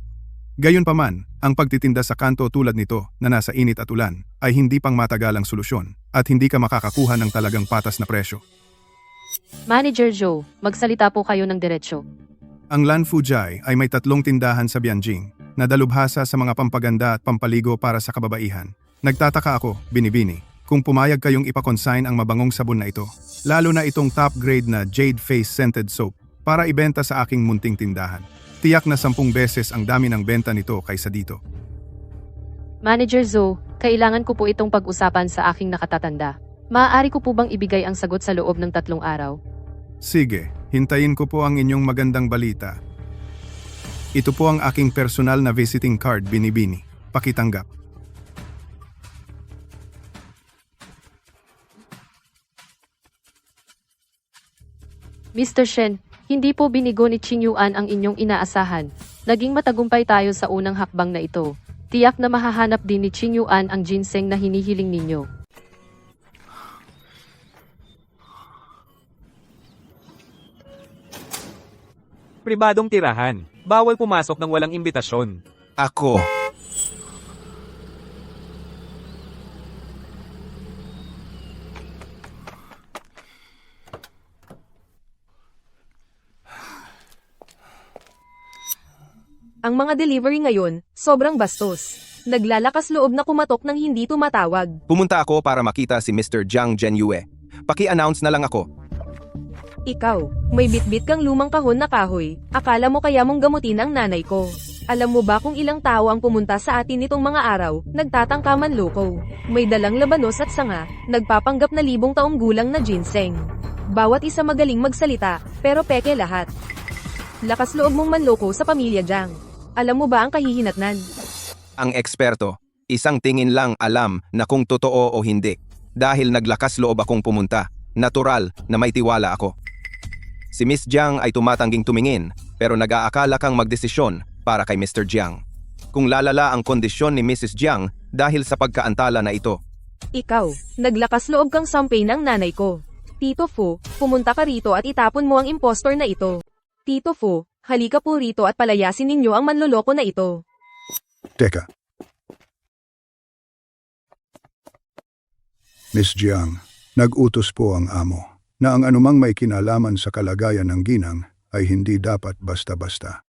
Gayunpaman, ang pagtitinda sa kanto tulad nito na nasa init at ulan ay hindi pang matagalang solusyon at hindi ka makakakuha ng talagang patas na presyo. Manager Zhou, magsalita po kayo ng diretsyo. Ang Lanfujai ay may 3 tindahan sa Bianjing na dalubhasa sa mga pampaganda at pampaligo para sa kababaihan. Nagtataka ako, Binibini, kung pumayag kayong ipakonsign ang mabangong sabon na ito, lalo na itong top grade na Jade Face Scented Soap para ibenta sa aking munting tindahan. Tiyak na 10 beses ang dami ng benta nito kaysa dito. Manager Zhou, kailangan ko po itong pag-usapan sa aking nakatatanda. Maaari ko po bang ibigay ang sagot sa loob ng 3 araw? Sige, hintayin ko po ang inyong magandang balita. Ito po ang aking personal na visiting card, Binibini. Pakitanggap. Mr. Shen, hindi po binigo ni Qing Yuan ang inyong inaasahan. Naging matagumpay tayo sa unang hakbang na ito. Tiyak na mahahanap din ni Qing Yuan ang ginseng na hinihiling ninyo. Pribadong tirahan. Bawal pumasok ng walang imbitasyon. Ako. Ang mga delivery ngayon, sobrang bastos. Naglalakas loob na kumatok ng hindi tumatawag. Pumunta ako para makita si Mr. Jiang Zhenyue. Paki-announce na lang ako. Ikaw, may bitbit kang lumang kahon na kahoy. Akala mo kaya mong gamutin ang nanay ko. Alam mo ba kung ilang tao ang pumunta sa atin nitong mga araw, nagtatangka manloko. May dalang labanos at sanga, nagpapanggap na 1,000 taong gulang na ginseng. Bawat isa magaling magsalita, pero peke lahat. Lakas loob mong manloko sa pamilya Jiang. Alam mo ba ang kahihinatnan? Ang eksperto, isang tingin lang alam na kung totoo o hindi. Dahil naglakas loob akong pumunta, natural na may tiwala ako. Si Miss Jiang ay tumatangging tumingin, pero nag-aakala kang magdesisyon para kay Mr. Jiang. Kung lalala ang kondisyon ni Mrs. Jiang dahil sa pagkaantala na ito. Ikaw, naglakas loob kang sampay ng nanay ko. Tito Fu, pumunta ka rito at itapon mo ang impostor na ito. Tito Fu, halika po rito at palayasin ninyo ang manloloko na ito. Teka. Miss Jiang, nag-utos po ang amo na ang anumang may kinalaman sa kalagayan ng ginang ay hindi dapat basta-basta.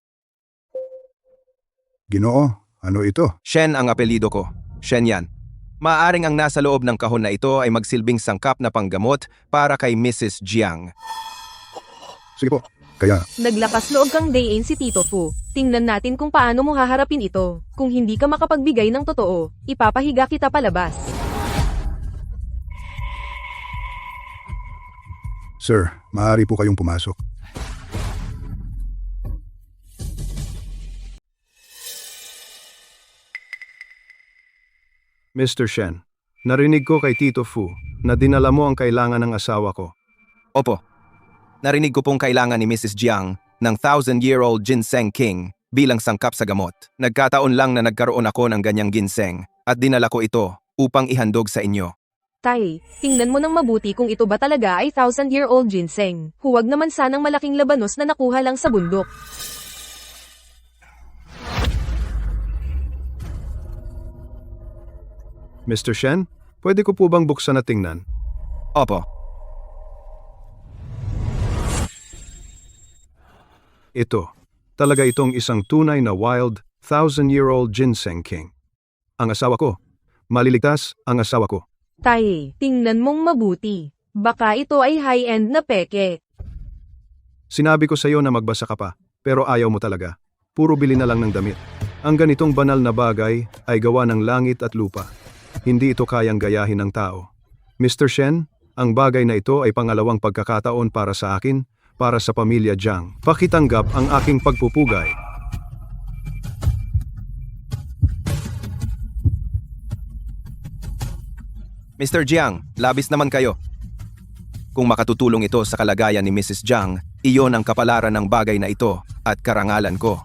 Ginoo, ano ito? Shen ang apelido ko. Shen yan. Maaring ang nasa loob ng kahon na ito ay magsilbing sangkap na panggamot para kay Mrs. Jiang. Sige po, kaya Naglakas loob kang dayin si Tito Fu. Tingnan natin kung paano mo haharapin ito. Kung hindi ka makapagbigay ng totoo, ipapahiga kita palabas. Sir, maaari po kayong pumasok. Mr. Shen, narinig ko kay Tito Fu na dinala mo ang kailangan ng asawa ko. Opo. Narinig ko pong kailangan ni Mrs. Jiang ng 1,000-year-old ginseng king bilang sangkap sa gamot. Nagkataon lang na nagkaroon ako ng ganyang ginseng at dinala ko ito upang ihandog sa inyo. Tay, tingnan mo ng mabuti kung ito ba talaga ay 1,000-year-old ginseng. Huwag naman sanang malaking labanos na nakuha lang sa bundok. Mr. Shen, pwede ko po bang buksan at tingnan? Opo. Ito, Talaga itong isang tunay na wild, 1,000-year-old ginseng king. Ang asawa ko. Maliligtas ang asawa ko. Tae, tingnan mong mabuti. Baka ito ay high-end na peke. Sinabi ko sa iyo na magbasa ka pa, pero ayaw mo talaga. Puro bili na lang ng damit. Ang ganitong banal na bagay ay gawa ng langit at lupa. Hindi ito kayang gayahin ng tao. Mr. Shen, ang bagay na ito ay pangalawang pagkakataon para sa akin, para sa pamilya Jiang. Pakitanggap ang aking pagpupugay. Mr. Jiang, labis naman kayo. Kung makatutulong ito sa kalagayan ni Mrs. Jiang, iyon ang kapalaran ng bagay na ito at karangalan ko.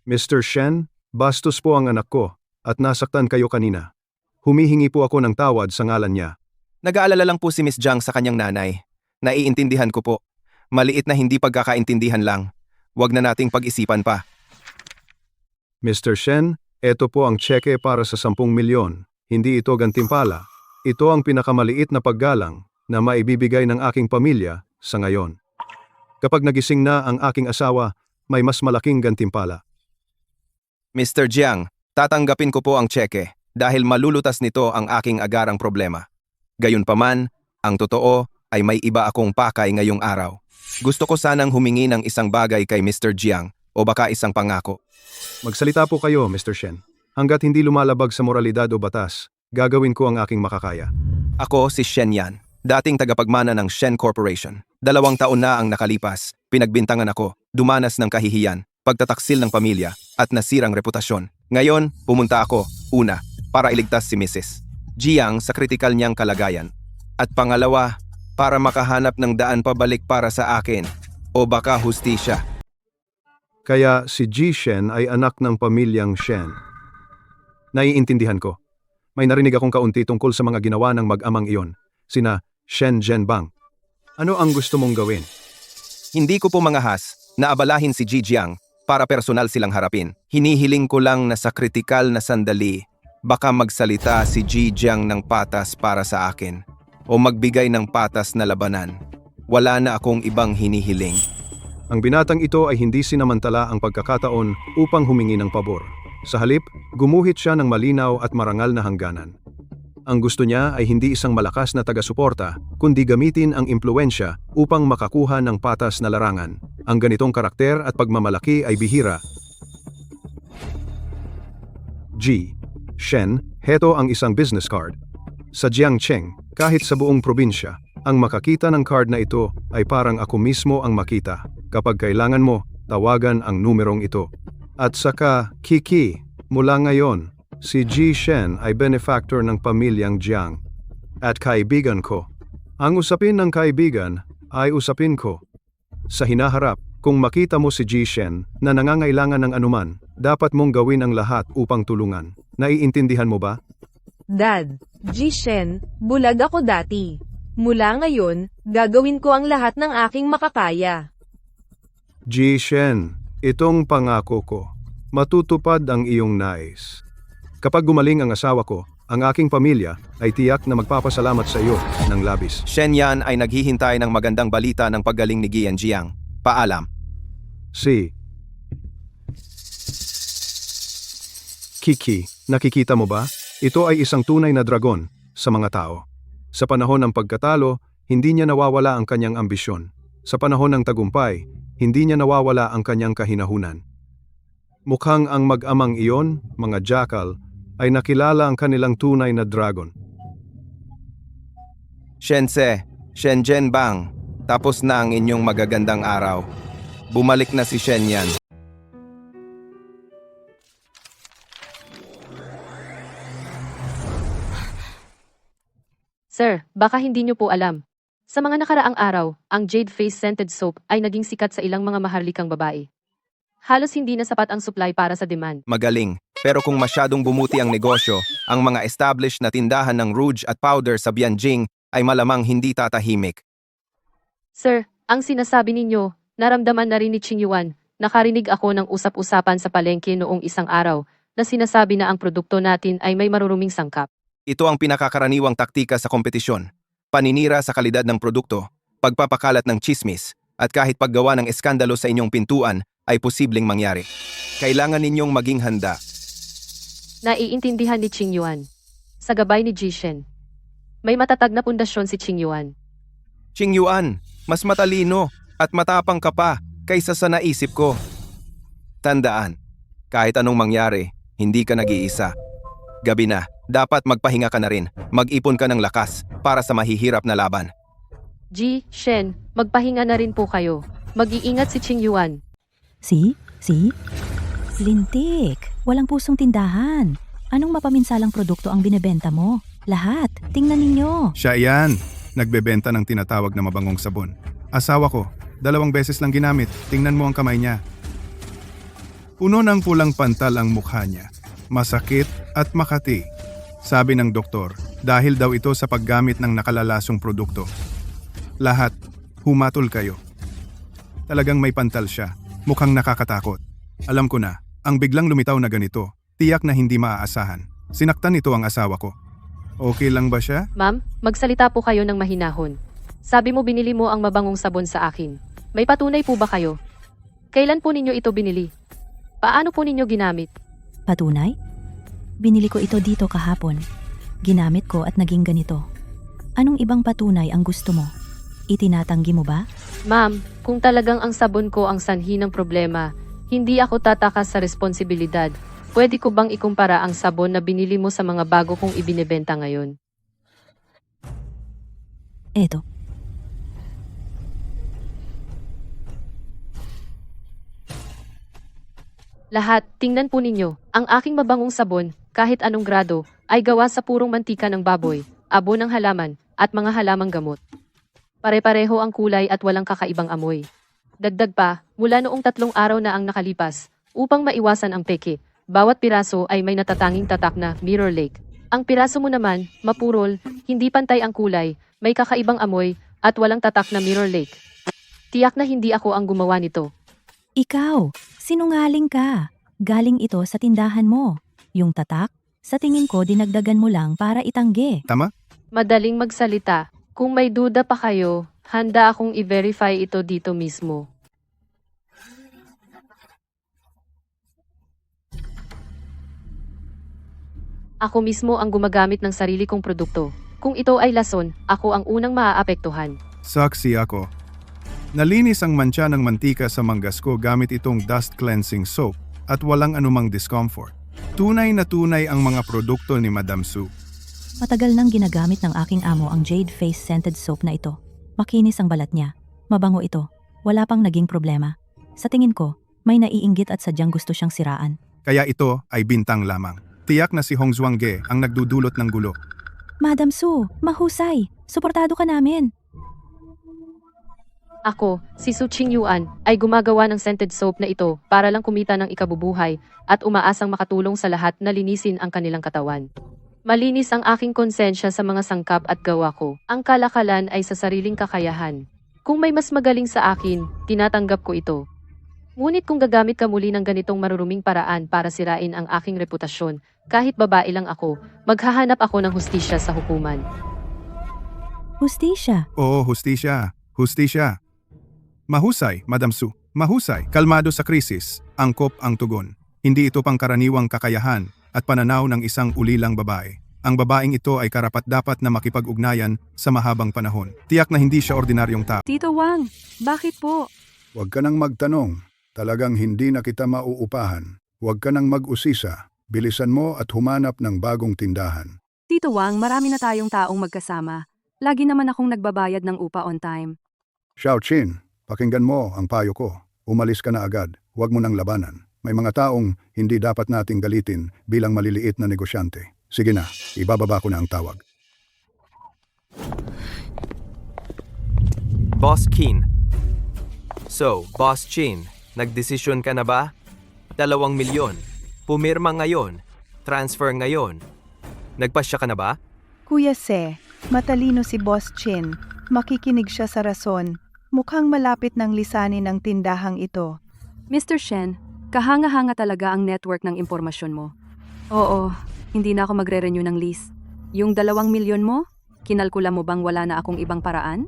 Mr. Shen, bastos po ang anak ko at nasaktan kayo kanina. Humihingi po ako ng tawad sa ngalan niya. Nag-aalala lang po si Miss Jiang sa kanyang nanay. Naiintindihan ko po. Maliit na hindi pagkakaintindihan lang. Huwag na nating pag-isipan pa. Mr. Shen, ito po ang tseke para sa 10 milyon. Hindi ito gantimpala. Ito ang pinakamaliit na paggalang na maibibigay ng aking pamilya sa ngayon. Kapag nagising na ang aking asawa, may mas malaking gantimpala. Mr. Jiang, tatanggapin ko po ang tseke dahil malulutas nito ang aking agarang problema. Gayunpaman, ang totoo ay may iba akong pakay ngayong araw. Gusto ko sanang humingi ng isang bagay kay Mr. Jiang o baka isang pangako. Magsalita po kayo, Mr. Shen. Hanggat hindi lumalabag sa moralidad o batas, gagawin ko ang aking makakaya. Ako si Shen Yan, dating tagapagmana ng Shen Corporation. 2 taon na ang nakalipas, pinagbintangan ako, dumanas ng kahihiyan, pagtataksil ng pamilya, at nasirang reputasyon. Ngayon, pumunta ako, una, para iligtas si Mrs. Jiang sa kritikal niyang kalagayan. At pangalawa, para makahanap ng daan pabalik para sa akin, o baka hustisya. Kaya si Ji Shen ay anak ng pamilyang Shen. Naiintindihan ko. May narinig akong kaunti tungkol sa mga ginawa ng mag-amang iyon, sina Shen Zhenbang. Ano ang gusto mong gawin? Hindi ko po mangahas na abalahin si Ji Jiang para personal silang harapin. Hinihiling ko lang na sa kritikal na sandali, baka magsalita si Ji Jiang ng patas para sa akin o magbigay ng patas na labanan. Wala na akong ibang hinihiling. Ang binatang ito ay hindi sinamantala ang pagkakataon upang humingi ng pabor. Sa halip, gumuhit siya ng malinaw at marangal na hangganan. Ang gusto niya ay hindi isang malakas na taga-suporta, kundi gamitin ang impluensya upang makakuha ng patas na larangan. Ang ganitong karakter at pagmamalaki ay bihira. G. Shen, heto ang isang business card. Sa Jiangcheng, kahit sa buong probinsya, ang makakita ng card na ito ay parang ako mismo ang makita. Kapag kailangan mo, tawagan ang numerong ito. At saka, Kiki, mula ngayon, si Ji Shen ay benefactor ng pamilyang Jiang. At kaibigan ko. Ang usapin ng kaibigan ay usapin ko. Sa hinaharap, kung makita mo si Ji Shen na nangangailangan ng anuman, dapat mong gawin ang lahat upang tulungan. Naiintindihan mo ba? Dad, Ji Shen, bulag ako dati. Mula ngayon, gagawin ko ang lahat ng aking makakaya. Ji Shen, itong pangako ko. Matutupad ang iyong nais. Kapag gumaling ang asawa ko, ang aking pamilya ay tiyak na magpapasalamat sa iyo ng labis. Shen Yan ay naghihintay ng magandang balita ng paggaling ni Gian Jiang. Paalam. Si Kiki, nakikita mo ba? Ito ay isang tunay na dragon sa mga tao. Sa panahon ng pagkatalo, hindi niya nawawala ang kanyang ambisyon. Sa panahon ng tagumpay, hindi niya nawawala ang kanyang kahinahunan. Mukhang ang mag-amang iyon, mga jackal, ay nakilala ang kanilang tunay na dragon. Shense, Shen Zhenbang, tapos na ang inyong magagandang araw. Bumalik na si Shen Yan. Sir, baka hindi niyo po alam. Sa mga nakaraang araw, ang Jade Face Scented Soap ay naging sikat sa ilang mga maharlikang babae. Halos hindi na sapat ang supply para sa demand. Magaling, pero kung masyadong bumuti ang negosyo, ang mga established na tindahan ng rouge at powder sa Bianjing ay malamang hindi tatahimik. Sir, ang sinasabi ninyo, naramdaman na rin ni Qing Yuan. Nakarinig ako ng usap-usapan sa palengke noong isang araw na sinasabi na ang produkto natin ay may maruruming sangkap. Ito ang pinakakaraniwang taktika sa kompetisyon. Paninira sa kalidad ng produkto, pagpapakalat ng chismis, At kahit paggawa ng eskandalo sa inyong pintuan ay posibleng mangyari. Kailangan ninyong maging handa. Naiintindihan ni Qing Yuan. Sa gabay ni Jishen. May matatag na pundasyon si Qing Yuan. Qing Yuan, mas matalino at matapang ka pa kaysa sa naisip ko. Tandaan, kahit anong mangyari, hindi ka nag-iisa. Gabi na, dapat magpahinga ka na rin. Mag-ipon ka ng lakas para sa mahihirap na laban. Ji, Shen, magpahinga na rin po kayo. Mag-iingat si Qing Yuan. Si? Lintik, walang pusong tindahan. Anong mapaminsalang produkto ang binebenta mo? Lahat, tingnan ninyo. Siya yan. Nagbebenta ng tinatawag na mabangong sabon. Asawa ko, 2 beses lang ginamit. Tingnan mo ang kamay niya. Puno ng pulang pantal ang mukha niya. Masakit at makati. Sabi ng doktor, dahil daw ito sa paggamit ng nakalalasong produkto. Lahat, humatol kayo. Talagang may pantal siya. Mukhang nakakatakot. Alam ko na, ang biglang lumitaw na ganito, tiyak na hindi maaasahan. Sinaktan nito ang asawa ko. Okay lang ba siya? Ma'am, magsalita po kayo ng mahinahon. Sabi mo binili mo ang mabangong sabon sa akin. May patunay po ba kayo? Kailan po ninyo ito binili? Paano po ninyo ginamit? Patunay? Binili ko ito dito kahapon. Ginamit ko at naging ganito. Anong ibang patunay ang gusto mo? Itinatanggi mo ba? Ma'am, kung talagang ang sabon ko ang sanhi ng problema, hindi ako tatakas sa responsibilidad. Pwede ko bang ikumpara ang sabon na binili mo sa mga bago kong ibinebenta ngayon? Eto. Lahat, tingnan po ninyo, ang aking mabangong sabon, kahit anong grado, ay gawa sa purong mantika ng baboy, abo ng halaman, at mga halamang gamot. Pare-pareho ang kulay at walang kakaibang amoy. Dagdag pa, mula noong 3 araw na ang nakalipas, upang maiwasan ang peke, bawat piraso ay may natatanging tatak na mirror lake. Ang piraso mo naman, mapurol, hindi pantay ang kulay, may kakaibang amoy, at walang tatak na mirror lake. Tiyak na hindi ako ang gumawa nito. Ikaw, sinungaling ka. Galing ito sa tindahan mo. Yung tatak, sa tingin ko dinagdagan mo lang para itanggi. Tama? Madaling magsalita. Kung may duda pa kayo, handa akong i-verify ito dito mismo. Ako mismo ang gumagamit ng sarili kong produkto. Kung ito ay lason, ako ang unang maaapektuhan. Saksi ako. Nalinis ang mantsa ng mantika sa manggas ko gamit itong dust cleansing soap at walang anumang discomfort. Tunay na tunay ang mga produkto ni Madam Su. Matagal nang ginagamit ng aking amo ang Jade Face Scented Soap na ito. Makinis ang balat niya. Mabango ito. Wala pang naging problema. Sa tingin ko, may naiinggit at sadyang gusto siyang siraan. Kaya ito ay bintang lamang. Tiyak na si Hong Zhuangge ang nagdudulot ng gulo. Madam Su, mahusay. Suportado ka namin. Ako, si Su Qing Yuan, ay gumagawa ng scented soap na ito para lang kumita ng ikabubuhay at umaasang makatulong sa lahat na linisin ang kanilang katawan. Malinis ang aking konsensya sa mga sangkap at gawa ko. Ang kalakalan ay sa sariling kakayahan. Kung may mas magaling sa akin, tinatanggap ko ito. Ngunit kung gagamit ka muli ng ganitong maruruming paraan para sirain ang aking reputasyon, kahit babae lang ako, maghahanap ako ng hustisya sa hukuman. Hustisya. Oo, hustisya. Hustisya. Mahusay, Madam Su. Mahusay. Kalmado sa krisis. Angkop ang tugon. Hindi ito pangkaraniwang kakayahan at pananaw ng isang ulilang babae. Ang babaeng ito ay karapat-dapat na makipag-ugnayan sa mahabang panahon. Tiyak na hindi siya ordinaryong tao. Tito Wang, bakit po? Huwag ka nang magtanong. Talagang hindi na kita mauupahan. Huwag ka nang mag-usisa. Bilisan mo at humanap ng bagong tindahan. Tito Wang, marami na tayong taong magkasama. Lagi naman akong nagbabayad ng upa on time. Xiao Qin, pakinggan mo ang payo ko. Umalis ka na agad. Huwag mo nang labanan. May mga taong hindi dapat nating galitin bilang maliliit na negosyante. Sige na, ibababa ko na ang tawag. Boss Keen. So, Boss Chin, nagdesisyon ka na ba? 2 milyon. Pumirma ngayon. Transfer ngayon. Nagpasya ka na ba? Kuya Se, matalino si Boss Chin. Makikinig siya sa rason. Mukhang malapit ng lisanin ng tindahang ito. Mr. Shen, kahanga-hanga talaga ang network ng impormasyon mo. Oo, hindi na ako magre-renew ng lease. Yung 2 milyon mo, kinalkula mo bang wala na akong ibang paraan?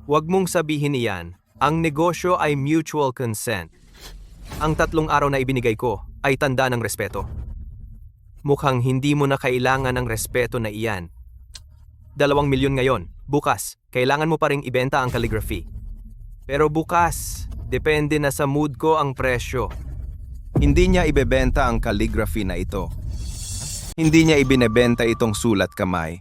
Huwag mong sabihin iyan. Ang negosyo ay mutual consent. Ang 3 araw na ibinigay ko ay tanda ng respeto. Mukhang hindi mo na kailangan ng respeto na iyan. 2 milyon ngayon. Bukas, kailangan mo pa ring ibenta ang calligraphy. Pero bukas, depende na sa mood ko ang presyo. Hindi niya ibebenta ang calligraphy na ito. Hindi niya ibinebenta itong sulat kamay.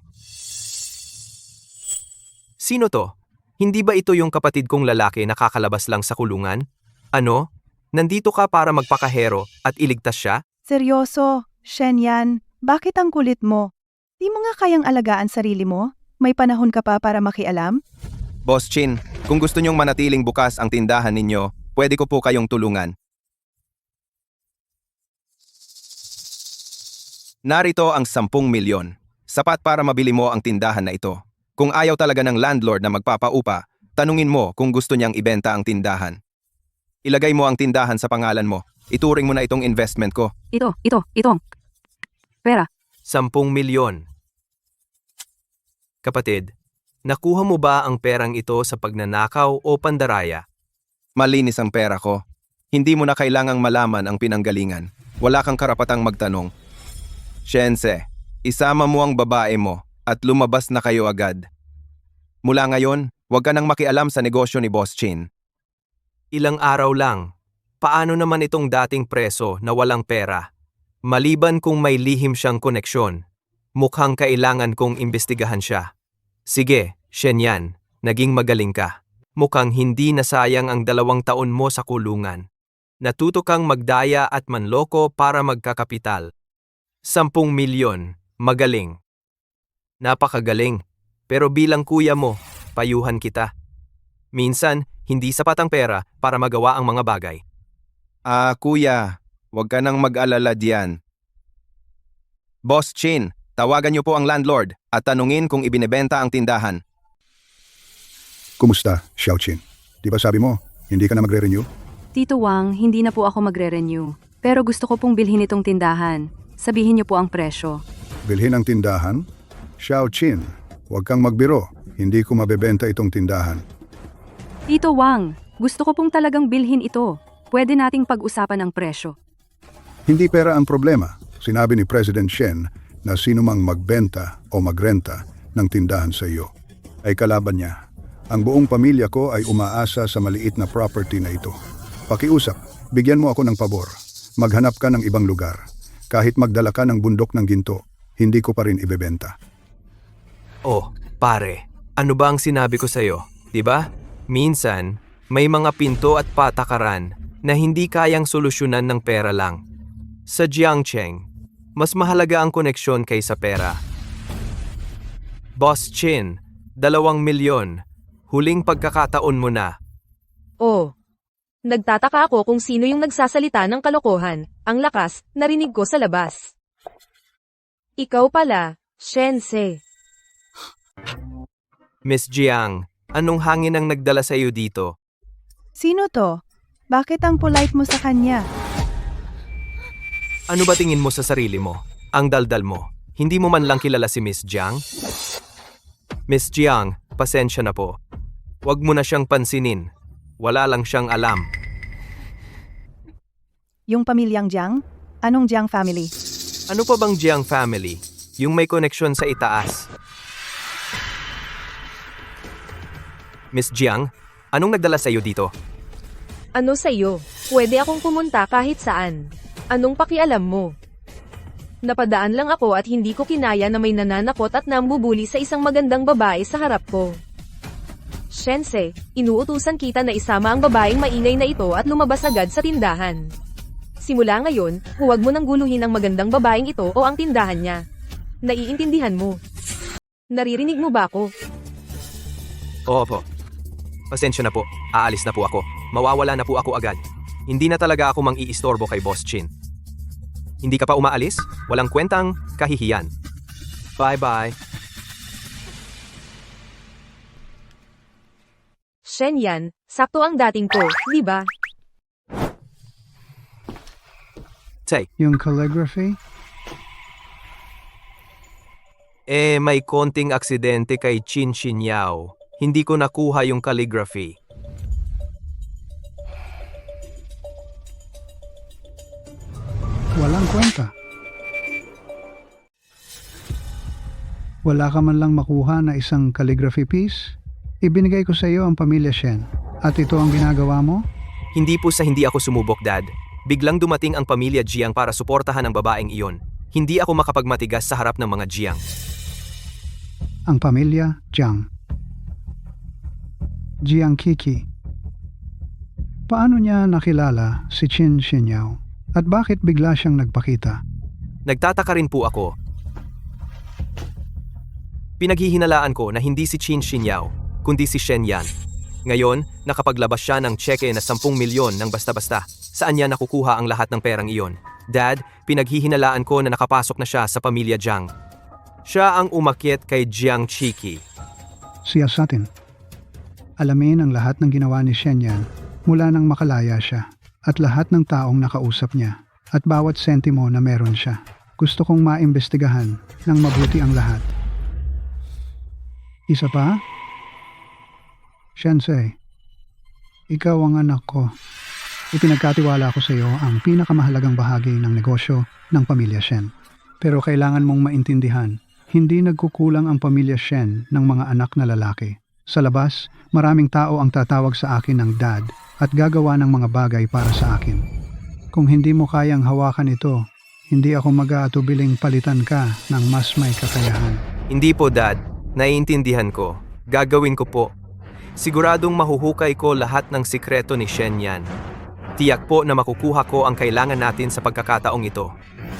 Sino to? Hindi ba ito yung kapatid kong lalaki na kakalabas lang sa kulungan? Ano? Nandito ka para magpakahero at iligtas siya? Seryoso, Shen Yan, bakit ang kulit mo? Di mo nga kayang alagaan sarili mo? May panahon ka pa para makialam? Boss Chin, kung gusto niyong manatiling bukas ang tindahan ninyo, pwede ko po kayong tulungan. Narito ang 10 milyon. Sapat para mabili mo ang tindahan na ito. Kung ayaw talaga ng landlord na magpapaupa, tanungin mo kung gusto niyang ibenta ang tindahan. Ilagay mo ang tindahan sa pangalan mo. Ituring mo na itong investment ko. Ito. Pera. 10 milyon. Kapatid, nakuha mo ba ang perang ito sa pagnanakaw o pandaraya? Malinis ang pera ko. Hindi mo na kailangang malaman ang pinanggalingan. Wala kang karapatang magtanong. Shense, isama mo ang babae mo at lumabas na kayo agad. Mula ngayon, huwag ka nang makialam sa negosyo ni Boss Chin. Ilang araw lang. Paano naman itong dating preso na walang pera? Maliban kung may lihim siyang koneksyon, mukhang kailangan kong imbestigahan siya. Sige, Shenyan, naging magaling ka. Mukhang hindi nasayang ang 2 taon mo sa kulungan. Natuto kang magdaya at manloko para magkakapital. 10 milyon, magaling. Napakagaling, pero bilang kuya mo, payuhan kita. Minsan, hindi sapat ang pera para magawa ang mga bagay. Kuya, huwag ka nang mag-alala diyan. Boss Chin, tawagan niyo po ang landlord at tanungin kung ibinebenta ang tindahan. Kumusta, Xiaoqin? Di ba sabi mo, hindi ka na magre-renew? Tito Wang, hindi na po ako magre-renew. Pero gusto ko pong bilhin itong tindahan. Sabihin niyo po ang presyo. Bilhin ang tindahan? Xiaoqin, huwag kang magbiro. Hindi ko mabebenta itong tindahan. Tito Wang, gusto ko pong talagang bilhin ito. Pwede nating pag-usapan ang presyo. Hindi pera ang problema. Sinabi ni President Shen na sino mang magbenta o magrenta ng tindahan sa iyo ay kalaban niya. Ang buong pamilya ko ay umaasa sa maliit na property na ito. Pakiusap, bigyan mo ako ng pabor. Maghanap ka ng ibang lugar. Kahit magdala ka ng bundok ng ginto, hindi ko pa rin ibebenta. Oh, pare, ano ba ang sinabi ko sa'yo? Diba? Minsan, may mga pinto at patakaran na hindi kayang solusyonan ng pera lang. Sa Jiangcheng, mas mahalaga ang koneksyon kaysa pera. Boss Chin, 2 milyon. Huling pagkakataon mo na. Oh. Nagtataka ako kung sino yung nagsasalita ng kalokohan. Ang lakas, narinig ko sa labas. Ikaw pala, Shense. Miss Jiang, anong hangin ang nagdala sa iyo dito? Sino to? Bakit ang polite mo sa kanya? Ano ba tingin mo sa sarili mo? Ang daldal mo. Hindi mo man lang kilala si Miss Jiang? Miss Jiang, pasensya na po. Huwag mo na siyang pansinin. Wala lang siyang alam. Yung pamilyang Jiang? Anong Jiang family? Ano pa bang Jiang family? Yung may koneksyon sa itaas. Miss Jiang, anong nagdala sa iyo dito? Ano sa'yo? Pwede akong pumunta kahit saan. Anong pakialam mo? Napadaan lang ako at hindi ko kinaya na may nananakot at nambubuli sa isang magandang babae sa harap ko. Shense, inuutusan kita na isama ang babaeng maingay na ito at lumabas agad sa tindahan. Simula ngayon, huwag mo nang guluhin ang magandang babaeng ito o ang tindahan niya. Naiintindihan mo. Naririnig mo ba ako? Oo po. Pasensya na po. Aalis na po ako. Mawawala na po ako agad. Hindi na talaga ako mang-iistorbo kay Boss Chin. Hindi ka pa umaalis? Walang kwentang kahihiyan. Bye-bye. Shen Yan, sakto ang dating ko, di ba? Tay, Yung calligraphy? may konting aksidente kay Chin Chin Yao. Hindi ko nakuha yung calligraphy. Walang kwenta. Wala ka man lang makuha na isang calligraphy piece? Ibinigay ko sa iyo ang pamilya Shen. At ito ang ginagawa mo? Hindi po sa hindi ako sumubok, Dad. Biglang dumating ang pamilya Jiang para suportahan ang babaeng iyon. Hindi ako makapagmatigas sa harap ng mga Jiang. Ang pamilya Jiang. Jiang Kiki. Paano niya nakilala si Qin Xinyao? At bakit bigla siyang nagpakita? Nagtataka rin po ako. Pinaghihinalaan ko na hindi si Qin Xinyao, kundi si Shen Yan. Ngayon, nakapaglabas siya ng tseke na 10 milyon ng basta-basta. Saan niya nakukuha ang lahat ng perang iyon? Dad, pinaghihinalaan ko na nakapasok na siya sa pamilya Jiang. Siya ang umakyat kay Jiang Chiki. Siyasatin. Alamin ang lahat ng ginawa ni Shen Yan mula nang makalaya siya at lahat ng taong nakausap niya at bawat sentimo na meron siya. Gusto kong maimbestigahan ng mabuti ang lahat. Isa pa? Shensei, ikaw ang anak ko. Ipinagkatiwala ko sa iyo ang pinakamahalagang bahagi ng negosyo ng pamilya Shen. Pero kailangan mong maintindihan, hindi nagkukulang ang pamilya Shen ng mga anak na lalaki. Sa labas, maraming tao ang tatawag sa akin ng dad at gagawa ng mga bagay para sa akin. Kung hindi mo kayang hawakan ito, hindi ako mag-aatubiling palitan ka ng mas may kakayahan. Hindi po, Dad. Naiintindihan ko. Gagawin ko po. Siguradong mahuhukay ko lahat ng sikreto ni Shen Yan. Tiyak po na makukuha ko ang kailangan natin sa pagkakataong ito.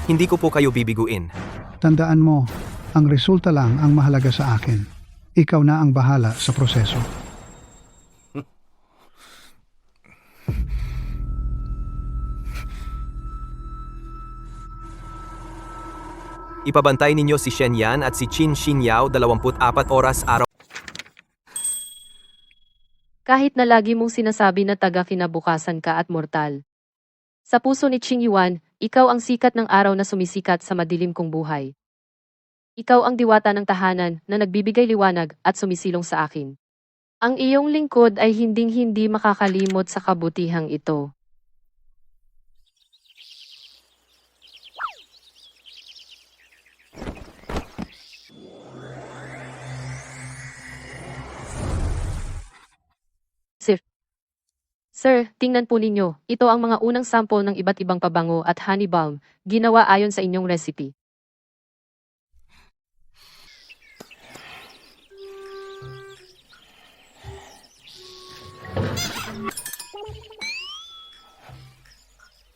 Hindi ko po kayo bibiguin. Tandaan mo, ang resulta lang ang mahalaga sa akin. Ikaw na ang bahala sa proseso. Ipabantay ninyo si Shen Yan at si Qin Xinyao 24 oras araw. Kahit na lagi mong sinasabi na taga-kinabukasan ka at mortal. Sa puso ni Qing Yuan, ikaw ang sikat ng araw na sumisikat sa madilim kong buhay. Ikaw ang diwata ng tahanan na nagbibigay liwanag at sumisilong sa akin. Ang iyong lingkod ay hinding-hindi makakalimot sa kabutihang ito. Sir, tingnan po ninyo, ito ang mga unang sample ng iba't ibang pabango at honey balm, ginawa ayon sa inyong recipe.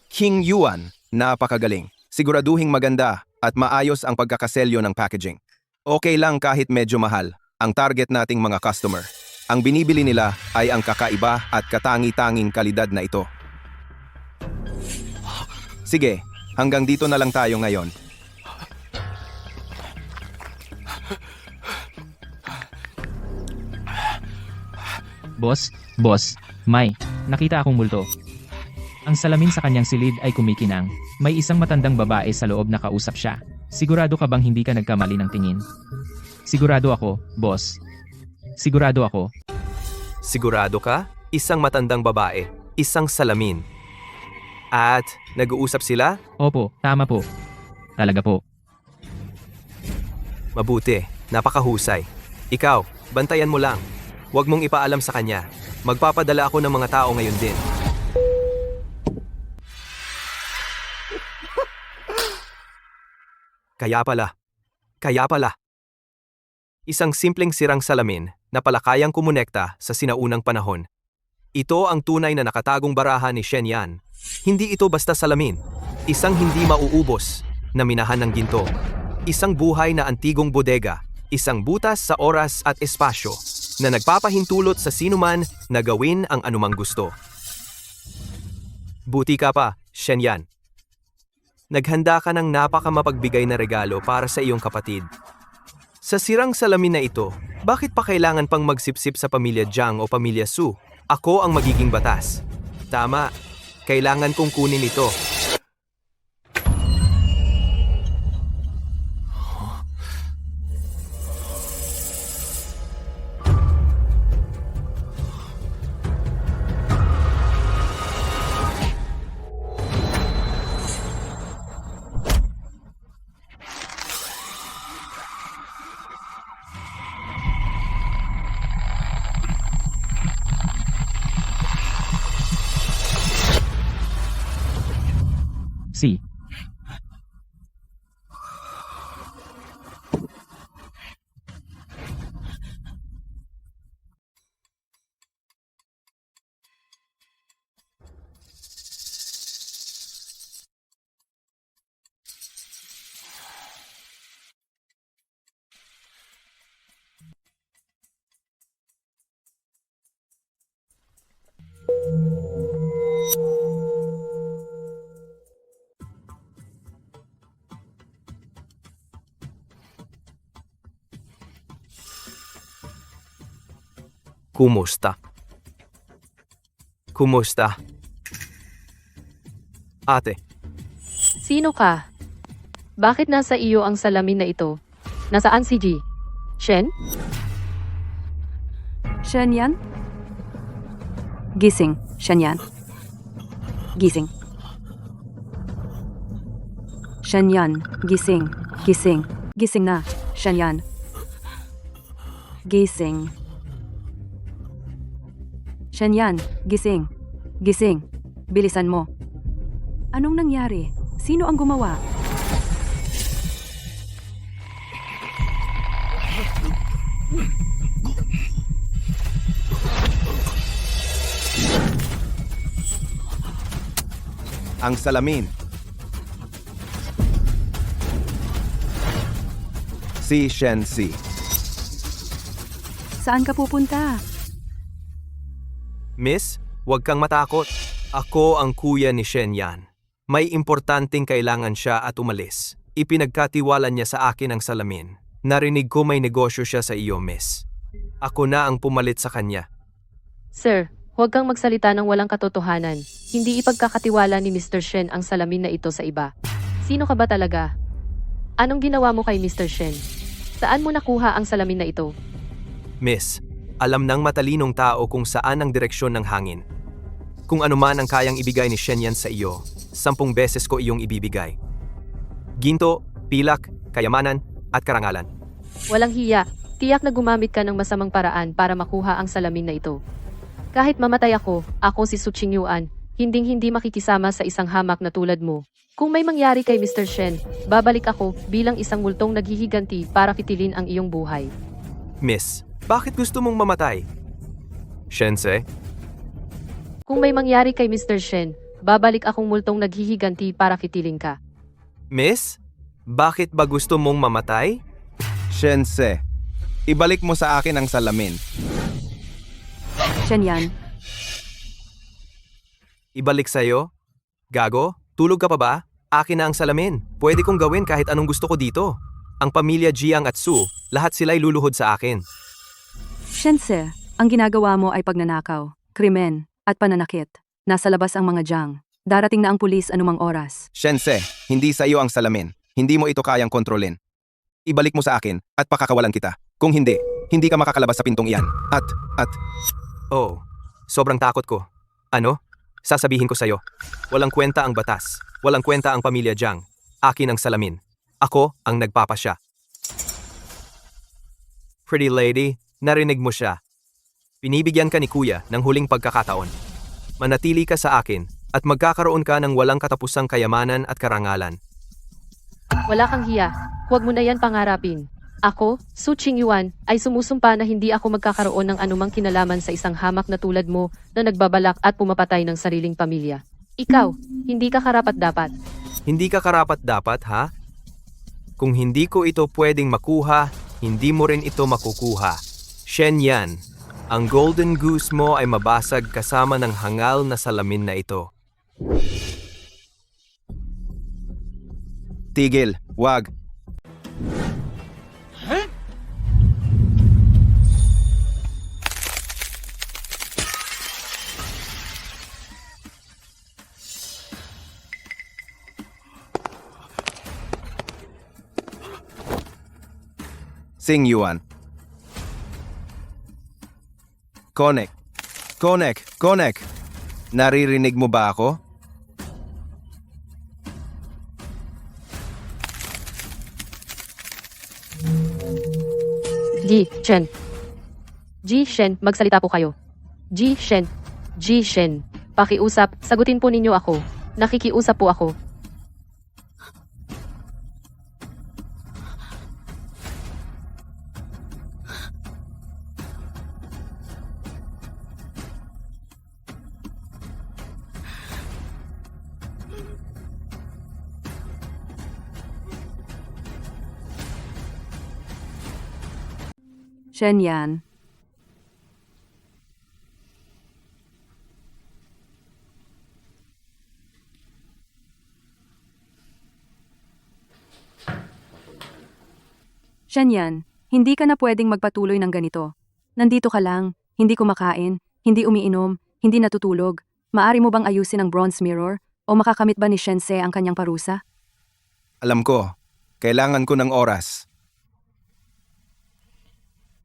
King Yuan, napakagaling. Siguraduhing maganda at maayos ang pagkakaselyo ng packaging. Okay lang kahit medyo mahal, ang target nating mga customer. Ang binibili nila ay ang kakaiba at katangi-tanging kalidad na ito. Sige, hanggang dito na lang tayo ngayon. Boss, may nakita akong multo. Ang salamin sa kanyang silid ay kumikinang. May isang matandang babae sa loob na kausap siya. Sigurado ka bang hindi ka nagkamali ng tingin? Sigurado ako, boss. Sigurado ako. Sigurado ka? Isang matandang babae, isang salamin. At nag-uusap sila? Opo, tama po. Talaga po. Mabuti, napakahusay. Ikaw, bantayan mo lang. Huwag mong ipaalam sa kanya. Magpapadala ako ng mga tao ngayon din. Kaya pala. Isang simpleng sirang salamin na palakayang kumonekta sa sinaunang panahon. Ito ang tunay na nakatagong baraha ni Shen Yan. Hindi ito basta salamin. Isang hindi mauubos na minahan ng ginto. Isang buhay na antigong bodega. Isang butas sa oras at espasyo na nagpapahintulot sa sinuman na gawin ang anumang gusto. Buti ka pa, Shen Yan. Naghanda ka ng napakamapagbigay na regalo para sa iyong kapatid. Sa sirang salamin na ito, bakit pa kailangan pang magsipsip sa pamilya Jiang o pamilya Su? Ako ang magiging batas. Tama, kailangan kong kunin ito. Kumusta? Kumusta? Ate, Sino ka? Bakit nasa iyo ang salamin na ito? Nasaan si Ji? Shen? Shen Yan? Gising, Shen Yan. Gising. Shen Yan, gising, gising, gising na, Shen Yan. Gising. Shen Yan, gising, gising, bilisan mo. Anong nangyari? Sino ang gumawa? Ang salamin. Si Shensi. Saan ka pupunta? Miss, huwag kang matakot. Ako ang kuya ni Shen Yan. May importanteng kailangan siya at umalis. Ipinagkatiwala niya sa akin ang salamin. Narinig ko may negosyo siya sa iyo, miss. Ako na ang pumalit sa kanya. Sir, huwag kang magsalita ng walang katotohanan. Hindi ipagkakatiwala ni Mr. Shen ang salamin na ito sa iba. Sino ka ba talaga? Anong ginawa mo kay Mr. Shen? Saan mo nakuha ang salamin na ito? Miss, alam ng matalinong tao kung saan ang direksyon ng hangin. Kung ano man ang kayang ibigay ni Shen Yan sa iyo, 10 beses ko iyong ibibigay. Ginto, pilak, kayamanan, at karangalan. Walang hiya. Tiyak na gumamit ka ng masamang paraan para makuha ang salamin na ito. Kahit mamatay ako si Su Qingyuan, hinding-hindi makikisama sa isang hamak na tulad mo. Kung may mangyari kay Mr. Shen, babalik ako bilang isang multong naghihiganti para fitilin ang iyong buhay. Miss, bakit gusto mong mamatay? Shense? Kung may mangyari kay Mr. Shen, babalik akong multong naghihiganti para fitilin ka. Miss, bakit ba gusto mong mamatay? Shense. Ibalik mo sa akin ang salamin. Shen Yan, Ibalik sa'yo? Gago? Tulog ka pa ba? Akin na ang salamin. Pwede kong gawin kahit anong gusto ko dito. Ang pamilya Jiang at Su, lahat sila'y luluhod sa akin. Shense, ang ginagawa mo ay pagnanakaw, krimen, at pananakit. Nasa labas ang mga Jiang. Darating na ang pulis anumang oras. Shense, hindi sa iyo ang salamin. Hindi mo ito kayang kontrolin. Ibalik mo sa akin at pakakawalan kita. Kung hindi, hindi ka makakalabas sa pintong iyan. At, Oh, sobrang takot ko. Ano? Sasabihin ko sa'yo. Walang kwenta ang batas. Walang kwenta ang pamilya Jiang. Akin ang salamin. Ako ang nagpapasya. Pretty lady, narinig mo siya. Pinibigyan ka ni kuya ng huling pagkakataon. Manatili ka sa akin at magkakaroon ka ng walang katapusang kayamanan at karangalan. Wala kang hiya. Huwag mo na yan pangarapin. Ako, Su Qingyuan, ay sumusumpa na hindi ako magkakaroon ng anumang kinalaman sa isang hamak na tulad mo na nagbabalak at pumapatay ng sariling pamilya. Ikaw, hindi ka karapat-dapat. Hindi ka karapat-dapat, ha? Kung hindi ko ito pwedeng makuha, hindi mo rin ito makukuha. Shen Yan, ang golden goose mo ay mabasag kasama ng hangal na salamin na ito. tigil, wag. Sing Yuan. Konek. Konek. Konek. Naririnig mo ba ako? Ji Shen. Ji Shen, magsalita po kayo. Ji Shen. Ji Shen. Pakiusap, sagutin po ninyo ako. Nakikiusap po ako. Shen Yan. Shen Yan, hindi ka na pwedeng magpatuloy ng ganito. Nandito ka lang, Hindi kumakain, hindi umiinom, hindi natutulog. Maari mo bang ayusin ang bronze mirror o makakamit ba ni Shense ang kanyang parusa? Alam ko, kailangan ko ng oras.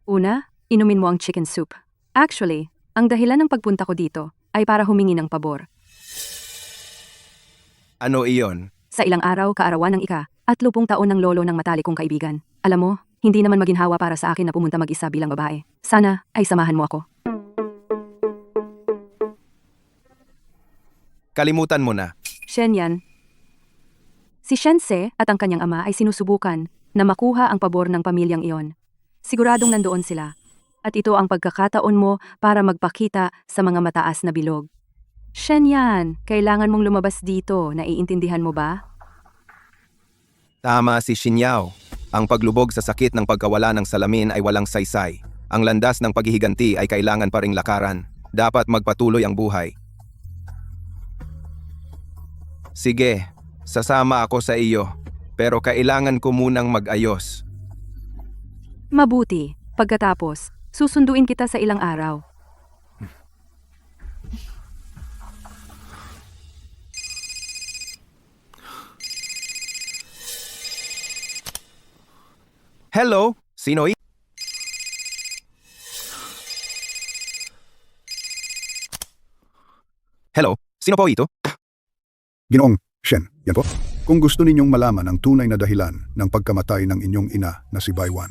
Una, inumin mo ang chicken soup. Actually, ang dahilan ng pagpunta ko dito ay para humingi ng pabor. Ano iyon? Sa ilang araw kaarawan ng ika-30 taon ng lolo ng matalik kong kaibigan. Alam mo, hindi naman maginhawa para sa akin na pumunta mag-isa bilang babae. Sana ay samahan mo ako. Kalimutan mo na. Shen yan. Si Shense at ang kanyang ama ay sinusubukan na makuha ang pabor ng pamilyang iyon. Siguradong nandoon sila. At ito ang pagkakataon mo para magpakita sa mga mataas na bilog. Shen yan, kailangan mong lumabas dito, naiintindihan mo ba? Tama si Xinyao. Ang paglubog sa sakit ng pagkawala ng salamin ay walang saysay. Ang landas ng paghihiganti ay kailangan pa ring lakaran. Dapat magpatuloy ang buhay. Sige, sasama ako sa iyo. Pero kailangan ko munang mag-ayos. Mabuti. Pagkatapos, susunduin kita sa ilang araw. Hello? Sino i? Hello? Sino po ito? Ginoong Shen, yan po. Kung gusto ninyong malaman ang tunay na dahilan ng pagkamatay ng inyong ina na si Baiwan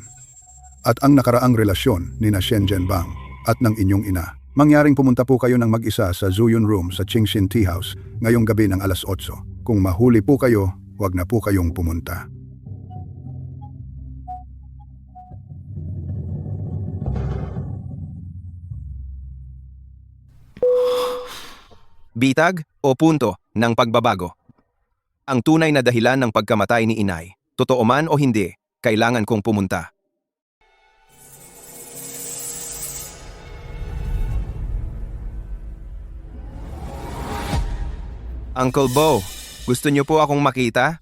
at ang nakaraang relasyon ni na Shen Zhenbang at ng inyong ina, mangyaring pumunta po kayo ng mag-isa sa Zuyun Room sa Qingxin Tea House ngayong gabi ng alas 8. Kung mahuli po kayo, huwag na po kayong pumunta. Bitag o punto ng pagbabago. Ang tunay na dahilan ng pagkamatay ni inay, totoo man o hindi, kailangan kong pumunta. Uncle Bo, gusto niyo po akong makita?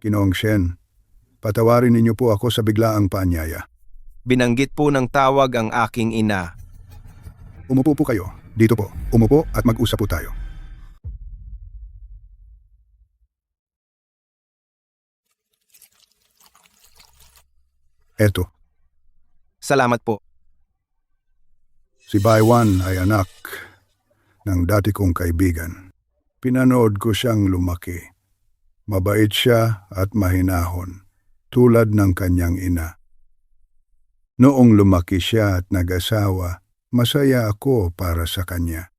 Ginoong Shen, patawarin ninyo po ako sa biglaang paanyaya. Binanggit po ng tawag ang aking ina. Umupo po kayo. Dito po. Umupo at mag-usap po tayo. Eto, Salamat po. si Baiwan ay anak ng dati kong kaibigan. Pinanood ko siyang lumaki. Mabait siya at mahinahon, tulad ng kanyang ina. Noong lumaki siya at nag-asawa, masaya ako para sa kanya.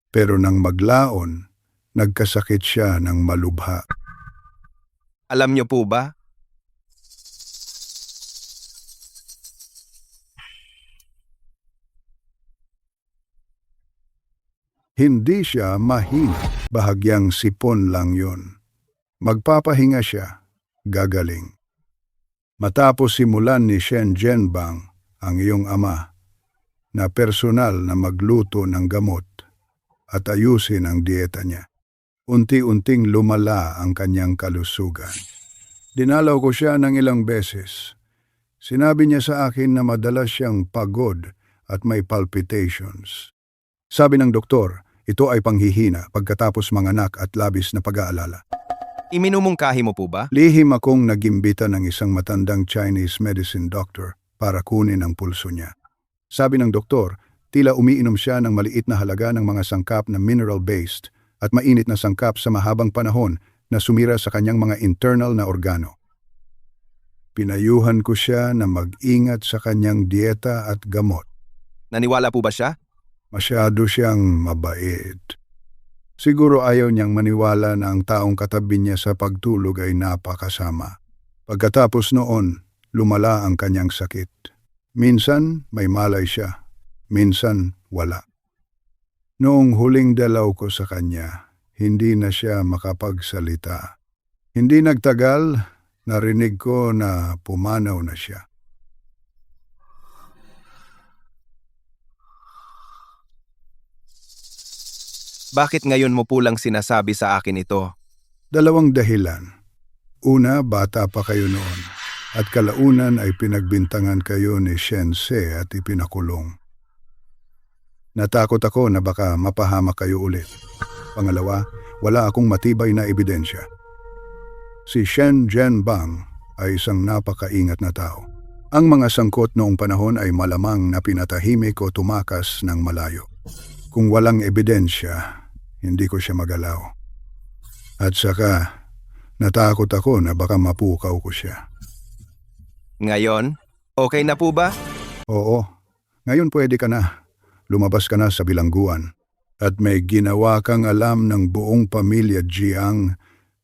Pero nang maglaon, nagkasakit siya ng malubha. Alam niyo po ba? Hindi siya mahina, bahagyang sipon lang yun. Magpapahinga siya, gagaling. Matapos simulan ni Shen Zhenbang, ang iyong ama, na personal na magluto ng gamot at ayusin ang dieta niya. Unti-unting lumala ang kanyang kalusugan. Dinalaw ko siya ng ilang beses. Sinabi niya sa akin na madalas siyang pagod at may palpitations. Sabi ng doktor, ito ay panghihina pagkatapos manganak at labis na pag-aalala. Iminumungkahi mo po ba? Lihim akong nagimbita ng isang matandang Chinese medicine doctor para kunin ang pulso niya. Sabi ng doktor, tila umiinom siya ng maliit na halaga ng mga sangkap na mineral-based at mainit na sangkap sa mahabang panahon na sumira sa kanyang mga internal na organo. Pinayuhan ko siya na mag-ingat sa kanyang dieta at gamot. Naniwala po ba siya? Masyado siyang mabait. Siguro ayaw niyang maniwala na ang taong katabi niya sa pagtulog ay napakasama. Pagkatapos noon, lumala ang kanyang sakit. Minsan may malay siya, minsan wala. Noong huling dalaw ko sa kanya, hindi na siya makapagsalita. Hindi nagtagal, narinig ko na pumanaw na siya. Bakit ngayon mo po lang sinasabi sa akin ito? Dalawang dahilan. Una, bata pa kayo noon. At kalaunan ay pinagbintangan kayo ni Shense at ipinakulong. Natakot ako na baka mapahamak kayo ulit. Pangalawa, wala akong matibay na ebidensya. Si Shen Zhenbang ay isang napakaingat na tao. Ang mga sangkot noong panahon ay malamang na pinatahimik o tumakas ng malayo. Kung walang ebidensya, hindi ko siya magalaw. At saka, natakot ako na baka mapukaw ko siya. Ngayon, okay na po ba? Oo, ngayon pwede ka na. Lumabas ka na sa bilangguan. At may ginawa kang alam ng buong pamilya Jiang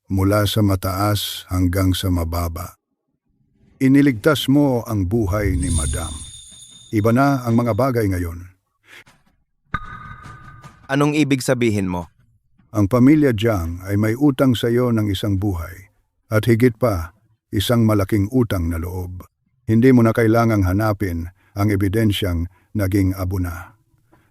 mula sa mataas hanggang sa mababa. Iniligtas mo ang buhay ni Madam. Iba na ang mga bagay ngayon. Anong ibig sabihin mo? Ang pamilya Jiang ay may utang sa iyo ng isang buhay at higit pa, isang malaking utang na loob. Hindi mo na kailangang hanapin ang ebidensyang naging abo na.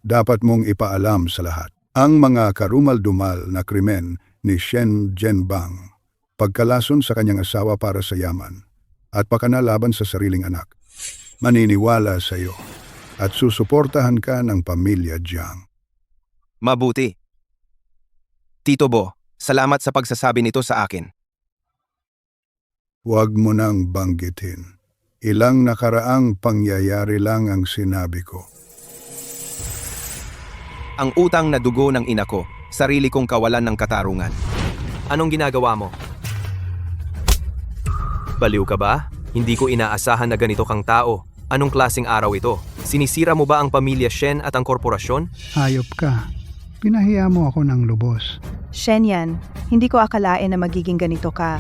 Dapat mong ipaalam sa lahat ang mga karumal-dumal na krimen ni Shen Zhenbang, pagkalason sa kanyang asawa para sa yaman, at pakanalaban sa sariling anak. Maniniwala sa iyo at susuportahan ka ng pamilya Jiang. Mabuti. Tito Bo, salamat sa pagsasabi nito sa akin. Huwag mo nang banggitin. Ilang nakaraang pangyayari lang ang sinabi ko. Ang utang na dugo ng ina ko, sarili kong kawalan ng katarungan. Anong ginagawa mo? Baliw ka ba? Hindi ko inaasahan na ganito kang tao. Anong klaseng araw ito? Sinisira mo ba ang pamilya Shen at ang korporasyon? Hayop ka. Pinahiya mo ako ng lubos. Shenyan, hindi ko akalain na magiging ganito ka.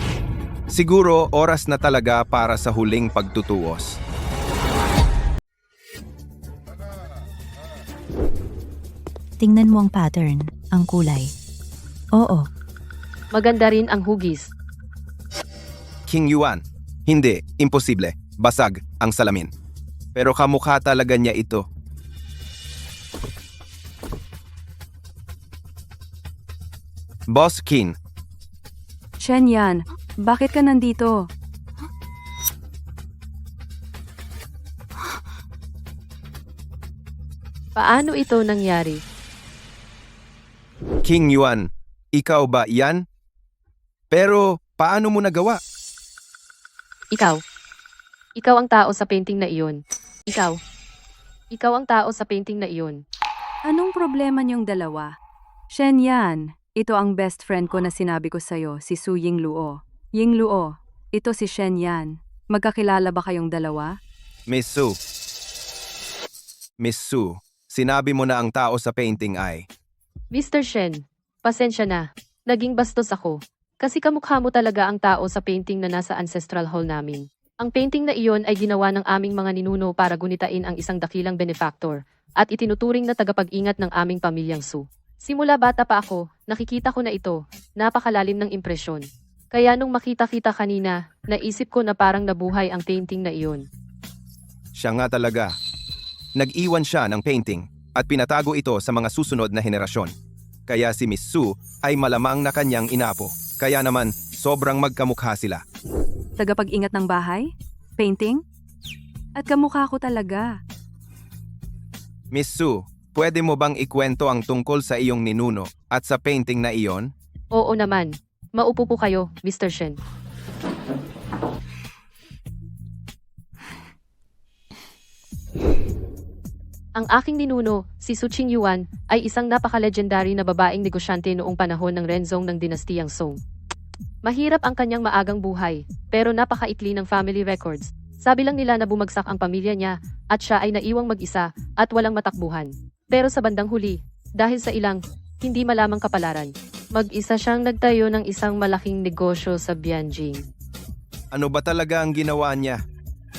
Siguro oras na talaga para sa huling pagtutuos. Tingnan mo ang pattern, ang kulay. Oo, Maganda rin ang hugis. King Yuan, hindi, imposible. Basag ang salamin. Pero kamukha talaga niya ito. Boss Qin, Shen Yan, bakit ka nandito? Paano ito nangyari? King Yuan, ikaw ba yan? Pero paano mo nagawa? Ikaw. Ikaw ang tao sa painting na iyon. Ikaw. Ikaw ang tao sa painting na iyon. Anong problema niyong dalawa? Shen Yan, ito ang best friend ko na sinabi ko sa'yo, si Su Yingluo. Yingluo, ito si Shen Yan. Magkakilala ba kayong dalawa? Miss Su. Miss Su, sinabi mo na ang tao sa painting ay... Mr. Shen, pasensya na. Naging bastos ako. Kasi kamukha mo talaga ang tao sa painting na nasa ancestral hall namin. Ang painting na iyon ay ginawa ng aming mga ninuno para gunitain ang isang dakilang benefactor at itinuturing na tagapag-ingat ng aming pamilyang Su. Simula bata pa ako, nakikita ko na ito, napakalalim ng impresyon. Kaya nung makita-kita kanina, naisip ko na parang nabuhay ang painting na iyon. Siya nga talaga. Nag-iwan siya ng painting at pinatago ito sa mga susunod na henerasyon. Kaya si Miss Su ay malamang na kanyang inapo. Kaya naman, sobrang magkamukha sila. Tagapag-ingat ng bahay? Painting? At kamukha ko talaga. Miss Su, pwede mo bang ikwento ang tungkol sa iyong ninuno at sa painting na iyon? Oo naman. Maupo po kayo, Mr. Shen. Ang aking ninuno, si Su Qingyuan, ay isang napaka-legendary na babaeng negosyante noong panahon ng Renzong ng dinastiyang Song. Mahirap ang kanyang maagang buhay, pero napakaikli ng family records. Sabi lang nila na bumagsak ang pamilya niya, at siya ay naiwang mag-isa, at walang matakbuhan. Pero sa bandang huli, dahil sa ilang, hindi malamang kapalaran, mag-isa siyang nagtayo ng isang malaking negosyo sa Bianjing. Ano ba talaga ang ginawa niya?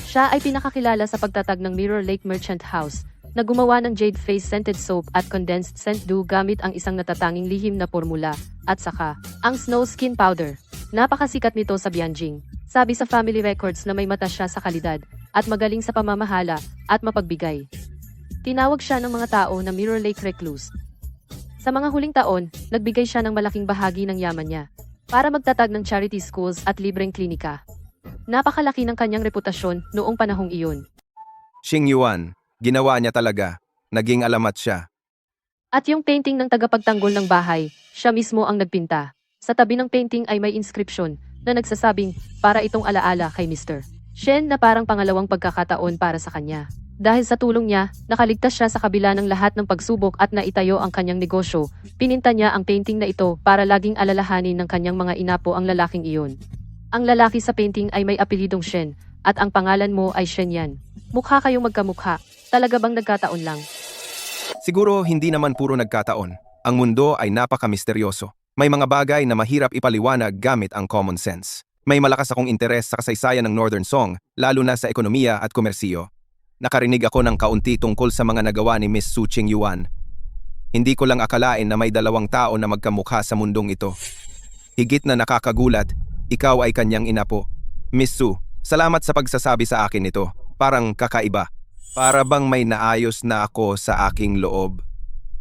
Siya ay pinakakilala sa pagtatag ng Mirror Lake Merchant House, na gumawa ng Jade Face Scented Soap at Condensed Scent Dew gamit ang isang natatanging lihim na formula, at saka, ang Snow Skin Powder. Napakasikat nito sa Bianjing. Sabi sa family records na may mata siya sa kalidad, at magaling sa pamamahala, at mapagbigay. Tinawag siya ng mga tao na Mirror Lake Recluse. Sa mga huling taon, nagbigay siya ng malaking bahagi ng yaman niya, para magtatag ng charity schools at libreng klinika. Napakalaki ng kanyang reputasyon noong panahong iyon. Xing Yuan, ginawa niya talaga. Naging alamat siya. At yung painting ng tagapagtanggol ng bahay, siya mismo ang nagpinta. Sa tabi ng painting ay may inscription na nagsasabing para itong alaala kay Mr. Shen na parang pangalawang pagkakataon para sa kanya. Dahil sa tulong niya, nakaligtas siya sa kabila ng lahat ng pagsubok at naitayo ang kanyang negosyo. Pininta niya ang painting na ito para laging alalahanin ng kanyang mga inapo ang lalaking iyon. Ang lalaki sa painting ay may apelidong Shen at ang pangalan mo ay Shen Yan. Mukha kayong magkamukha. Talaga bang nagkataon lang? Siguro hindi naman puro nagkataon. Ang mundo ay napaka-misteryoso. May mga bagay na mahirap ipaliwanag gamit ang common sense. May malakas akong interes sa kasaysayan ng Northern Song, lalo na sa ekonomiya at komersiyo. Nakarinig ako ng kaunti tungkol sa mga nagawa ni Miss Su Qingyuan. Hindi ko lang akalain na may 2 tao na magkamukha sa mundong ito. Higit na nakakagulat, ikaw ay kanyang inapo. Miss Su, salamat sa pagsasabi sa akin ito. Parang kakaiba. Para bang may naayos na ako sa aking loob.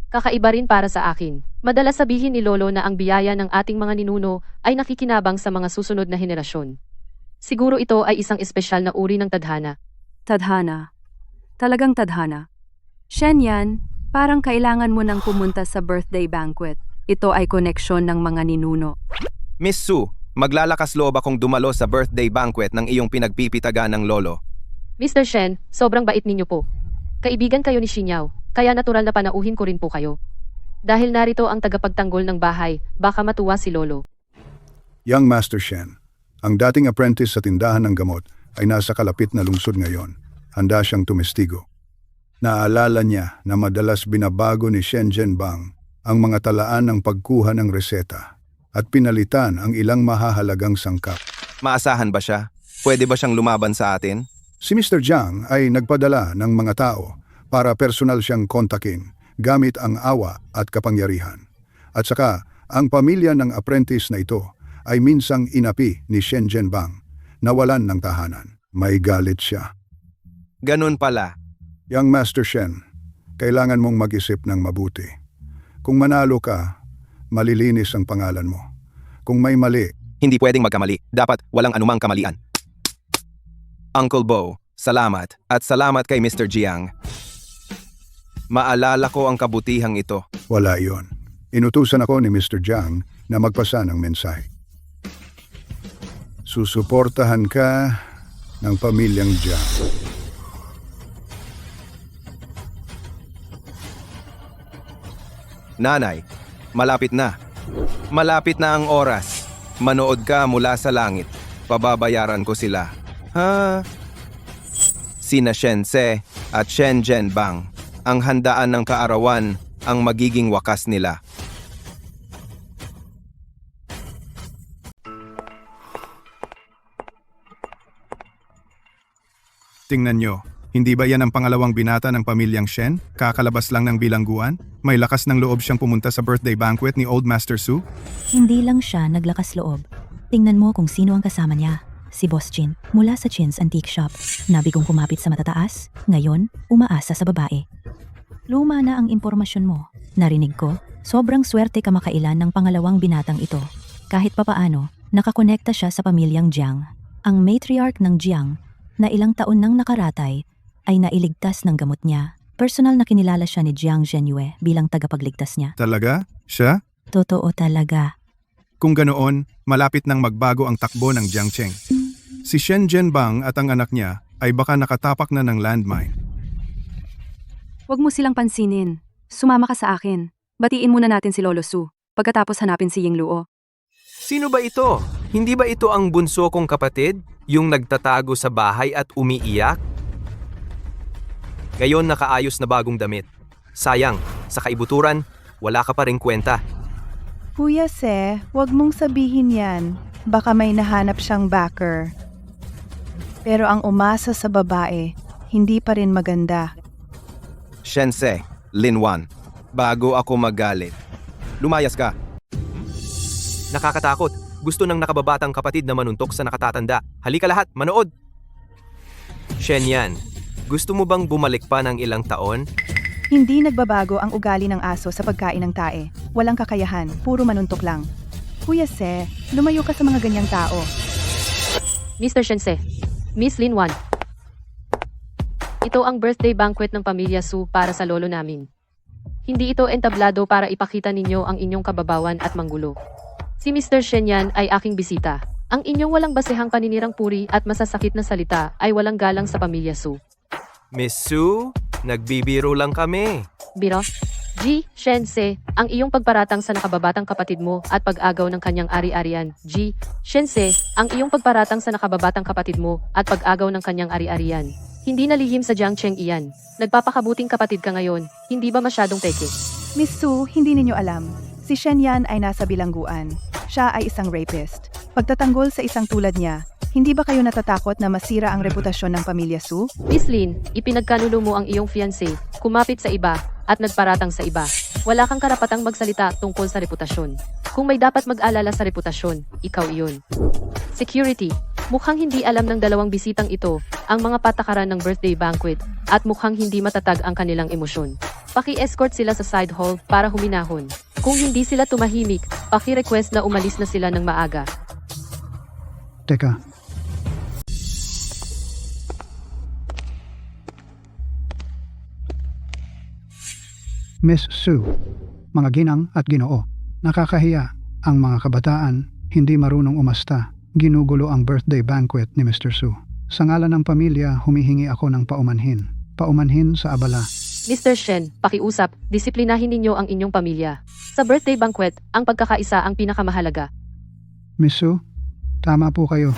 Kakaiba rin para sa akin. Madalas sabihin ni Lolo na ang biyaya ng ating mga ninuno ay nakikinabang sa mga susunod na henerasyon. Siguro ito ay isang espesyal na uri ng tadhana. Tadhana. Talagang tadhana. Shen Yan, parang kailangan mo nang pumunta sa birthday banquet. Ito ay koneksyon ng mga ninuno. Miss Su, maglalakas loob akong dumalo sa birthday banquet ng iyong pinagpipitaga ng lolo. Mr. Shen, sobrang bait ninyo po. Kaibigan kayo ni Xinyao, kaya natural na panauhin ko rin po kayo. Dahil narito ang tagapagtanggol ng bahay, baka matuwa si Lolo. Young Master Shen, ang dating apprentice sa tindahan ng gamot ay nasa kalapit na lungsod ngayon. Handa siyang tumestigo. Naalala niya na madalas binabago ni Shen Zhenbang ang mga talaan ng pagkuha ng reseta at pinalitan ang ilang mahahalagang sangkap. Maasahan ba siya? Pwede ba siyang lumaban sa atin? Si Mr. Jiang ay nagpadala ng mga tao para personal siyang kontakin gamit ang awa at kapangyarihan. At saka, ang pamilya ng apprentice na ito ay minsang inapi ni Shen Zhenbang, nawalan ng tahanan. May galit siya. Ganun pala. Young Master Shen, kailangan mong mag-isip ng mabuti. Kung manalo ka, malilinis ang pangalan mo. Kung may mali, Hindi pwedeng magkamali. Dapat walang anumang kamalian. Uncle Bo, salamat. At salamat kay Mr. Jiang. Maalala ko ang kabutihang ito. wala iyon. Inutusan ako ni Mr. Jiang na magpasa ng mensahe. Susuportahan ka ng pamilyang Jiang. Nanay, malapit na. Malapit na ang oras. Manood ka mula sa langit. Pababayaran ko sila. Ha? Sina Shen Se at Shen Zhenbang. Ang handaan ng kaarawan ang magiging wakas nila. Tingnan nyo, hindi ba yan ang pangalawang binata ng pamilyang Shen? Kakalabas lang ng bilangguan? May lakas ng loob siyang pumunta sa birthday banquet ni Old Master Su? Hindi lang siya naglakas loob. Tingnan mo kung sino ang kasama niya. Si Boss Chin, mula sa Chin's Antique Shop. Nabigong kumapit sa matataas, ngayon, umaasa sa babae. Luma na ang impormasyon mo. Narinig ko, sobrang swerte ka makailan ng pangalawang binatang ito. Kahit papaano, nakakonekta siya sa pamilyang Jiang. Ang matriarch ng Jiang, na ilang taon nang nakaratay, ay nailigtas ng gamot niya. Personal na kinilala siya ni Jiang Zhenyue bilang tagapagligtas niya. Talaga? Siya? Totoo talaga. Kung ganoon, malapit nang magbago ang takbo ng Jiangcheng. Si Shen Zhenbang at ang anak niya ay baka nakatapak na ng landmine. Huwag mo silang pansinin. Sumama ka sa akin. Batiin muna natin si Lolo Su. Pagkatapos hanapin si Ying Luo. Sino ba ito? Hindi ba ito ang bunso kong kapatid? Yung nagtatago sa bahay at umiiyak? Ngayon nakaayos na bagong damit. Sayang, sa kaibuturan, wala ka pa ring kwenta. Kuya Se, wag mong sabihin yan. Baka may nahanap siyang backer. Pero ang umasa sa babae, hindi pa rin maganda. Shen Se, Lin Wan, bago ako magalit. Lumayas ka. Nakakatakot. Gusto ng nakababatang kapatid na manuntok sa nakatatanda. Halika lahat, manood! Shen Yan, gusto mo bang bumalik pa ng ilang taon? Hindi nagbabago ang ugali ng aso sa pagkain ng tae. Walang kakayahan, puro manuntok lang. Kuya Se, lumayo ka sa mga ganyang tao. Mr. Shense, Miss Lin Wan. Ito ang birthday banquet ng pamilya Su para sa lolo namin. Hindi ito entablado para ipakita ninyo ang inyong kababawan at manggulo. Si Mr. Shen Yan ay aking bisita. Ang inyong walang basehang paninirang puri at masasakit na salita ay walang galang sa pamilya Su. Miss Su, nagbibiro lang kami. Biro? G. Shense, ang iyong pagparatang sa nakababatang kapatid mo at pag-agaw ng kanyang ari-arian. G. Shense, ang iyong pagparatang sa nakababatang kapatid mo at pag-agaw ng kanyang ari-arian. Hindi nalihim sa Jiang Cheng iyan. Nagpapakabuting kapatid ka ngayon, hindi ba masyadong peke? Miss Su, hindi ninyo alam. Si Shen Yan ay nasa bilangguan. Siya ay isang rapist. Pagtatanggol sa isang tulad niya, hindi ba kayo natatakot na masira ang reputasyon ng pamilya Su? Miss Lin, ipinagkanulo mo ang iyong fiancé, kumapit sa iba, at nagparatang sa iba. Wala kang karapatang magsalita tungkol sa reputasyon. Kung may dapat mag-alala sa reputasyon, ikaw iyon. Security, mukhang hindi alam ng dalawang bisitang ito ang mga patakaran ng birthday banquet at mukhang hindi matatag ang kanilang emosyon. Paki-escort sila sa side hall para huminahon. Kung hindi sila tumahimik, paki-request na umalis na sila ng maaga. Teka, Miss Su, mga ginang at ginoo, nakakahiya ang mga kabataan, hindi marunong umasta, ginugulo ang birthday banquet ni Mr. Su. Sa ngalan ng pamilya, humihingi ako ng paumanhin sa abala. Mr. Shen, pakiusap, disiplinahin ninyo ang inyong pamilya. Sa birthday banquet, ang pagkakaisa ang pinakamahalaga. Miss Su, tama po kayo.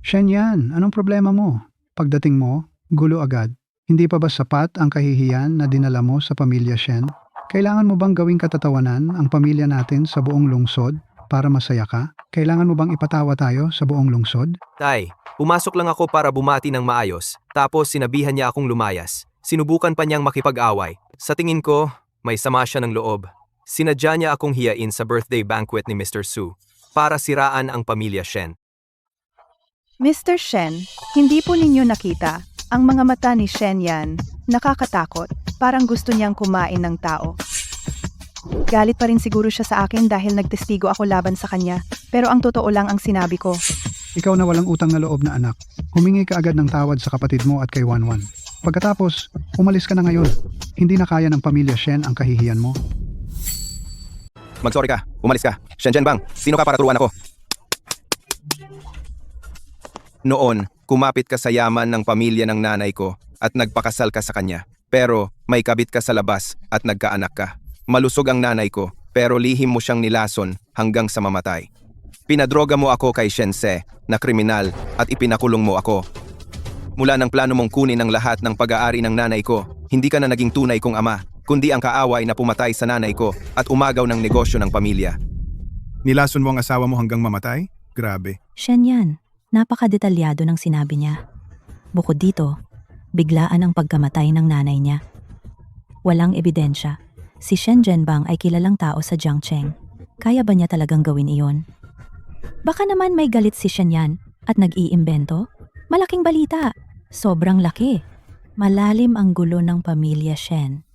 Shen Yan, anong problema mo? Pagdating mo, gulo agad. Hindi pa ba sapat ang kahihiyan na dinala mo sa pamilya Shen? Kailangan mo bang gawing katatawanan ang pamilya natin sa buong lungsod para masaya ka? Kailangan mo bang ipatawa tayo sa buong lungsod? Tay, pumasok lang ako para bumati ng maayos, tapos sinabihan niya akong lumayas. Sinubukan pa niyang makipag-away. Sa tingin ko, may sama siya ng loob. Sinadya niya akong hiyain sa birthday banquet ni Mr. Su para siraan ang pamilya Shen. Mr. Shen, hindi po ninyo nakita. Ang mga mata ni Shen Yan, nakakatakot, parang gusto niyang kumain ng tao. Galit pa rin siguro siya sa akin dahil nagtestigo ako laban sa kanya, pero ang totoo lang ang sinabi ko. Ikaw na walang utang na loob na anak, humingi ka agad ng tawad sa kapatid mo at kay Wanwan. Pagkatapos, umalis ka na ngayon. Hindi na kaya ng pamilya Shen ang kahihiyan mo. Mag-sorry ka, umalis ka. Shenzhen Bang, sino ka para turuan ako? Noon, kumapit ka sa yaman ng pamilya ng nanay ko at nagpakasal ka sa kanya. Pero may kabit ka sa labas at nagkaanak ka. Malusog ang nanay ko pero lihim mo siyang nilason hanggang sa mamatay. Pinadroga mo ako kay Shense na kriminal at ipinakulong mo ako. Mula ng plano mong kunin ang lahat ng pag-aari ng nanay ko, hindi ka na naging tunay kong ama, kundi ang kaaway na pumatay sa nanay ko at umagaw ng negosyo ng pamilya. Nilason mo ang asawa mo hanggang mamatay? Grabe. Shen Yan, napakadetalyado ng sinabi niya. Bukod dito, biglaan ang pagkamatay ng nanay niya. Walang ebidensya. Si Shen Zhenbang ay kilalang tao sa Jiangcheng. Kaya ba niya talagang gawin iyon? Baka naman may galit si Shen Yan at nag-iimbento? Malaking balita. Sobrang laki. Malalim ang gulo ng pamilya Shen.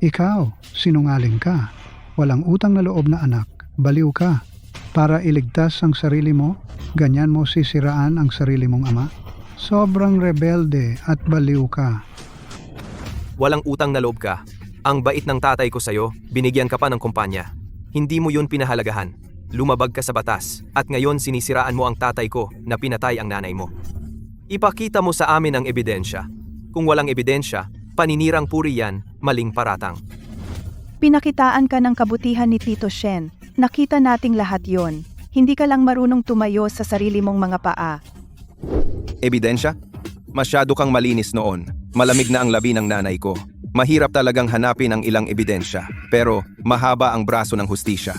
Ikaw, sinungaling ka. Walang utang na loob na anak. Baliw ka. Para iligtas ang sarili mo, ganyan mo sisiraan ang sarili mong ama? Sobrang rebelde at baliw ka. Walang utang na loob ka. Ang bait ng tatay ko sa'yo, binigyan ka pa ng kumpanya. Hindi mo yun pinahalagahan. Lumabag ka sa batas, at ngayon sinisiraan mo ang tatay ko na pinatay ang nanay mo. Ipakita mo sa amin ang ebidensya. Kung walang ebidensya, paninirang puri yan, maling paratang. Pinakitaan ka ng kabutihan ni Tito Shen. Nakita nating lahat yon. Hindi ka lang marunong tumayo sa sarili mong mga paa. Ebidensya? Masyado kang malinis noon. Malamig na ang labi ng nanay ko. Mahirap talagang hanapin ang ilang ebidensya, pero mahaba ang braso ng hustisya.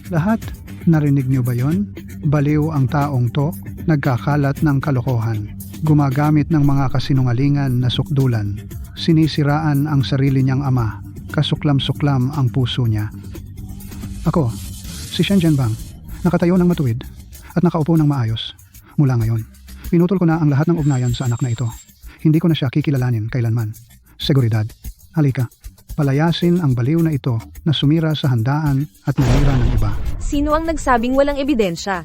Lahat, narinig niyo ba yon? Baliw ang taong to, nagkakalat ng kalokohan. Gumagamit ng mga kasinungalingan na sukdulan. Sinisiraan ang sarili niyang ama. Kasuklam-suklam ang puso niya. Ako, si Shen Zhenbang, nakatayo ng matuwid at nakaupo ng maayos. Mula ngayon, pinutol ko na ang lahat ng ugnayan sa anak na ito. Hindi ko na siya kikilalanin kailanman. Seguridad, halika. Palayasin ang baliw na ito na sumira sa handaan at nanira ng iba. Sino ang nagsabing walang ebidensya?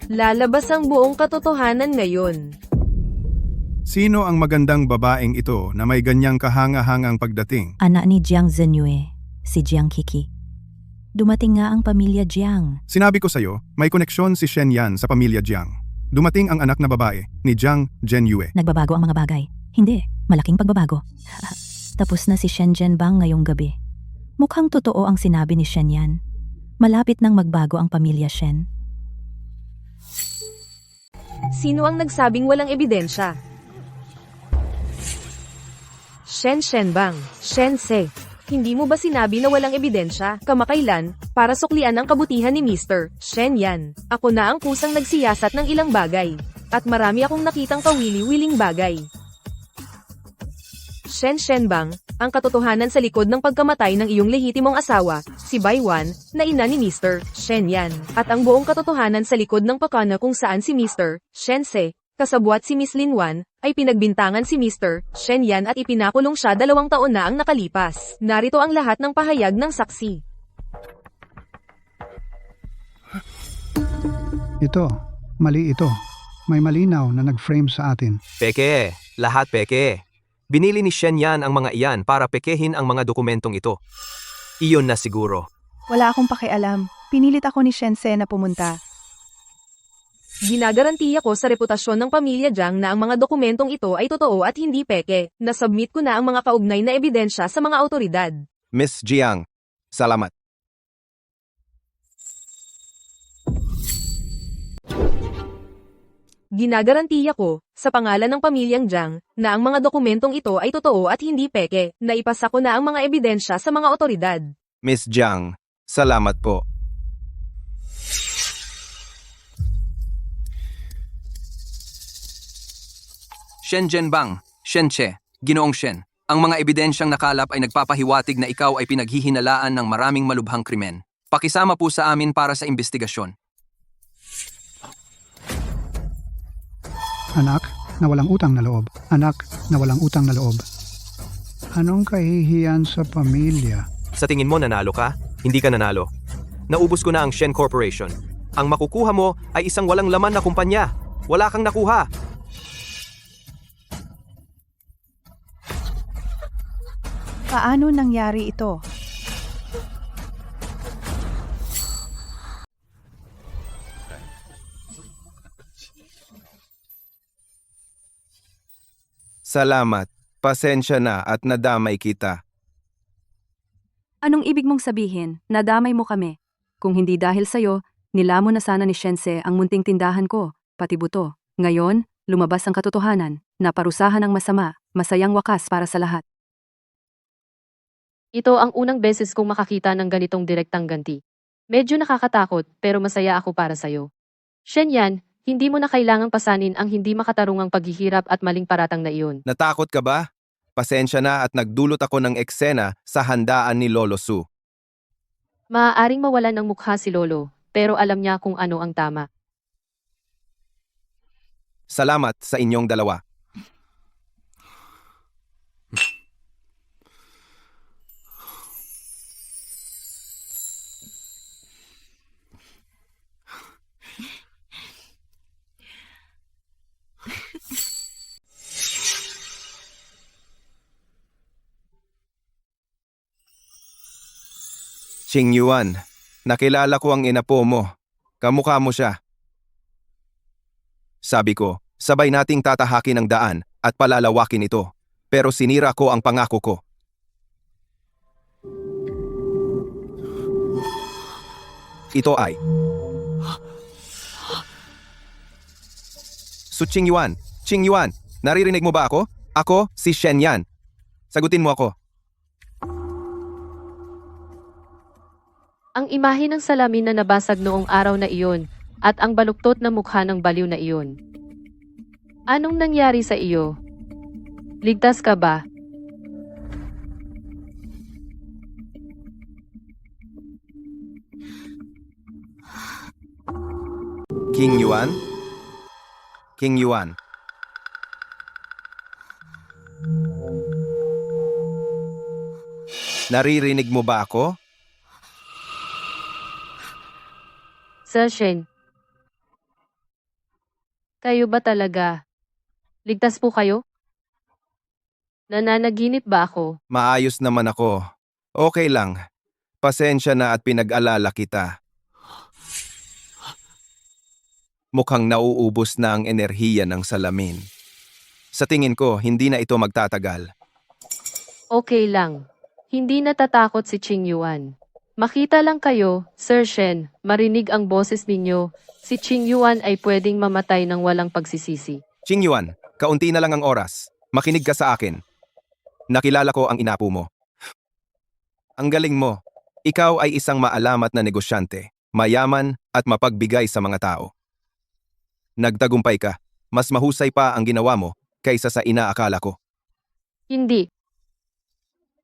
Lalabas ang buong katotohanan ngayon. Sino ang magandang babaeng ito na may ganyang kahanga-hangang pagdating? Anak ni Jiang Zhenyue, si Jiang Kiki. Dumating nga ang pamilya Jiang. Sinabi ko sa'yo, may koneksyon si Shen Yan sa pamilya Jiang. Dumating ang anak na babae ni Jiang Zhenyue. Nagbabago ang mga bagay. Hindi, malaking pagbabago. Tapos na si Shen Zhenbang ngayong gabi. Mukhang totoo ang sinabi ni Shen Yan. Malapit nang magbago ang pamilya Shen. Sino ang nagsabing walang ebidensya? Shen Zhenbang, Shen Se. Hindi mo ba sinabi na walang ebidensya, kamakailan, para suklian ang kabutihan ni Mr. Shen Yan? Ako na ang kusang nagsiyasat ng ilang bagay. At marami akong nakitang kawili-wiling bagay. Shen Zhenbang, ang katotohanan sa likod ng pagkamatay ng iyong lehitimong asawa, si Bai Wan, na ina ni Mr. Shen Yan. At ang buong katotohanan sa likod ng pakana kung saan si Mr. Shen Se, kasabwat si Miss Lin Wan, ay pinagbintangan si Mr. Shen Yan at ipinakulong siya 2 taon na ang nakalipas. Narito ang lahat ng pahayag ng saksi. Ito, mali ito. May malinaw na nag-frame sa atin. Peke, lahat peke. Binili ni Shen Yan ang mga iyan para pekehin ang mga dokumentong ito. Iyon na siguro. Wala akong pakialam. Pinilit ako ni Shense na pumunta. Ginagarantiya ko sa reputasyon ng pamilya Jiang na ang mga dokumentong ito ay totoo at hindi peke. Nasubmit ko na ang mga kaugnay na ebidensya sa mga autoridad. Miss Jiang, salamat. Ginagarantiya ko, sa pangalan ng pamilyang Jiang, na ang mga dokumentong ito ay totoo at hindi peke. Naipasa ko na ang mga ebidensya sa mga autoridad. Miss Jiang, salamat po. Shen Zhenbang, Shen Che, Ginoong Shen. Ang mga ebidensyang nakalap ay nagpapahiwatig na ikaw ay pinaghihinalaan ng maraming malubhang krimen. Pakisama po sa amin para sa investigasyon. Anak na walang utang na loob. Anak na walang utang na loob. Anong kahihiyan sa pamilya? Sa tingin mo nanalo ka? Hindi ka nanalo. Naubos ko na ang Shen Corporation. Ang makukuha mo ay isang walang laman na kumpanya. Wala kang nakuha. Paano nangyari ito? Salamat. Pasensya na at nadamay kita. Anong ibig mong sabihin? Nadamay mo kami. Kung hindi dahil sa'yo, nilamon na sana ni Shense ang munting tindahan ko, pati buto. Ngayon, lumabas ang katotohanan, naparusahan ng masama, masayang wakas para sa lahat. Ito ang unang beses kong makakita ng ganitong direktang ganti. Medyo nakakatakot pero masaya ako para sa'yo. Shen Yan, hindi mo na kailangang pasanin ang hindi makatarungang paghihirap at maling paratang na iyon. Natakot ka ba? Pasensya na at nagdulot ako ng eksena sa handaan ni Lolo Su. Maaaring mawalan ng mukha si Lolo, pero alam niya kung ano ang tama. Salamat sa inyong dalawa. Ching Yuan, nakilala ko ang inapo mo. Kamukha mo siya. Sabi ko, sabay nating tatahakin ang daan at palalawakin ito. Pero sinira ko ang pangako ko. Ito ay... Ching Yuan, naririnig mo ba ako? Ako, si Shen Yan. Sagutin mo ako. Ang imahe ng salamin na nabasag noong araw na iyon, at ang baluktot na mukha ng baliw na iyon. Anong nangyari sa iyo? Ligtas ka ba? King Yuan? King Yuan. Naririnig mo ba ako? Sir Shen. Kayo ba talaga? Ligtas po kayo? Nananaginip ba ako? Maayos naman ako. Okay lang. Pasensya na at pinag-alala kita. Mukhang nauubos na ang enerhiya ng salamin. Sa tingin ko, hindi na ito magtatagal. Okay lang. Hindi natatakot si Qing Yuan. Makita lang kayo, Sir Shen, marinig ang boses ninyo. Si Qing Yuan ay pwedeng mamatay ng walang pagsisisi. Qing Yuan, kaunti na lang ang oras. Makinig ka sa akin. Nakilala ko ang inapo mo. Ang galing mo. Ikaw ay isang maalamat na negosyante, mayaman at mapagbigay sa mga tao. Nagtagumpay ka. Mas mahusay pa ang ginawa mo kaysa sa inaakala ko. Hindi.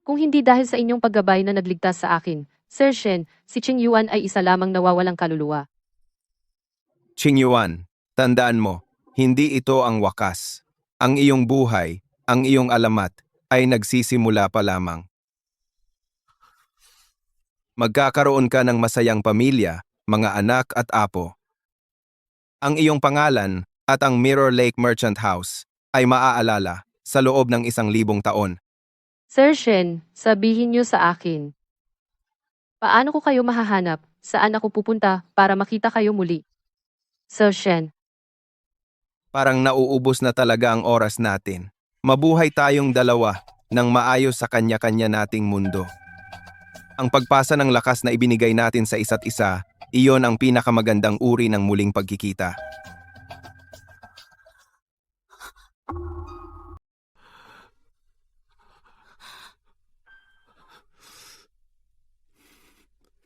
Kung hindi dahil sa inyong paggabay na nagligtas sa akin, Sir Shen, si Qing Yuan ay isa lamang nawawalang kaluluwa. Qing Yuan, tandaan mo, hindi ito ang wakas. Ang iyong buhay, ang iyong alamat, ay nagsisimula pa lamang. Magkakaroon ka ng masayang pamilya, mga anak at apo. Ang iyong pangalan at ang Mirror Lake Merchant House ay maaalala sa loob ng 1,000 taon. Sir Shen, sabihin niyo sa akin. Paano ko kayo mahahanap? Saan ako pupunta para makita kayo muli? Sir Shen. Parang nauubos na talaga ang oras natin. Mabuhay tayong dalawa ng maayos sa kanya-kanya nating mundo. Ang pagpasa ng lakas na ibinigay natin sa isa't isa, iyon ang pinakamagandang uri ng muling pagkikita.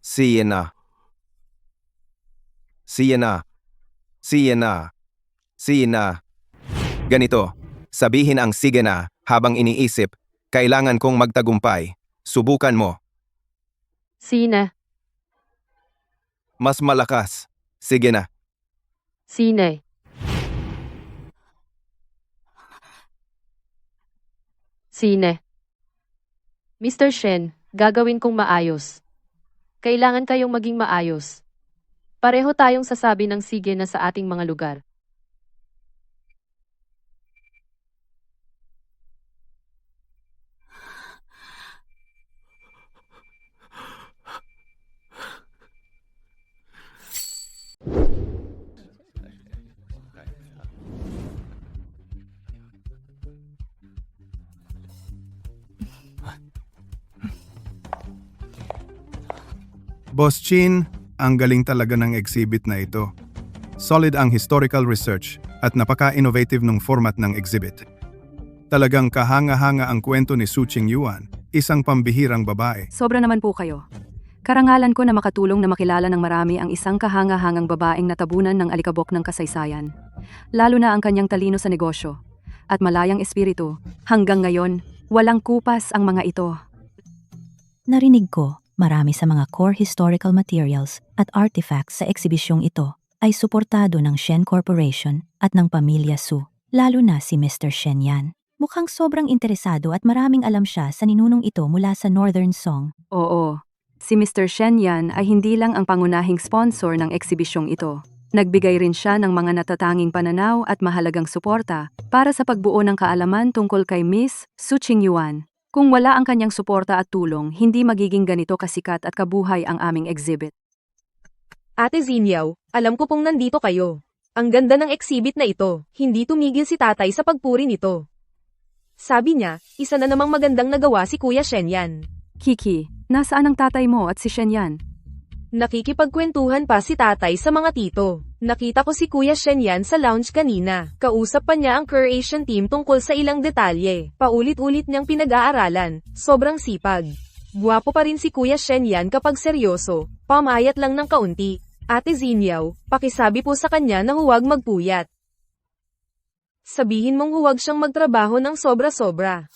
Siena. Siena. Siena. Siena. Ganito, sabihin ang sige na habang iniisip, kailangan kong magtagumpay. Subukan mo. Sina. Mas malakas. Sige na. Sine. Sine. Mr. Shen, gagawin kong maayos. Kailangan kayong maging maayos. Pareho tayong sasabi ng sige na sa ating mga lugar. Boss Chin, ang galing talaga ng exhibit na ito. Solid ang historical research at napaka-innovative ng format ng exhibit. Talagang kahanga-hanga ang kwento ni Su Qing Yuan, isang pambihirang babae. Sobra naman po kayo. Karangalan ko na makatulong na makilala ng marami ang isang kahanga-hangang babaeng natabunan ng alikabok ng kasaysayan. Lalo na ang kanyang talino sa negosyo. At malayang espiritu, hanggang ngayon, walang kupas ang mga ito. Narinig ko, marami sa mga core historical materials at artifacts sa eksibisyong ito ay suportado ng Shen Corporation at ng pamilya Su, lalo na si Mr. Shen Yan. Mukhang sobrang interesado at maraming alam siya sa ninunong ito mula sa Northern Song. Oo, si Mr. Shen Yan ay hindi lang ang pangunahing sponsor ng eksibisyong ito. Nagbigay rin siya ng mga natatanging pananaw at mahalagang suporta para sa pagbuo ng kaalaman tungkol kay Miss Su Qing Yuan. Kung wala ang kanyang suporta at tulong, hindi magiging ganito kasikat at kabuhay ang aming exhibit. Ate Zinyaw, alam ko pong nandito kayo. Ang ganda ng exhibit na ito, hindi tumigil si tatay sa pagpuri nito. Sabi niya, isa na namang magandang nagawa si Kuya Shen Yan. Kiki, nasaan ang tatay mo at si Shen Yan? Nakikipagkwentuhan pa si tatay sa mga tito. Nakita ko si Kuya Shen Yan sa lounge kanina. Kausap pa niya ang creation team tungkol sa ilang detalye. Paulit-ulit niyang pinag-aaralan. Sobrang sipag. Guwapo pa rin si Kuya Shen Yan kapag seryoso. Pamayat lang ng kaunti. Ate Zinyaw, pakisabi po sa kanya na huwag magpuyat. Sabihin mong huwag siyang magtrabaho ng sobra-sobra.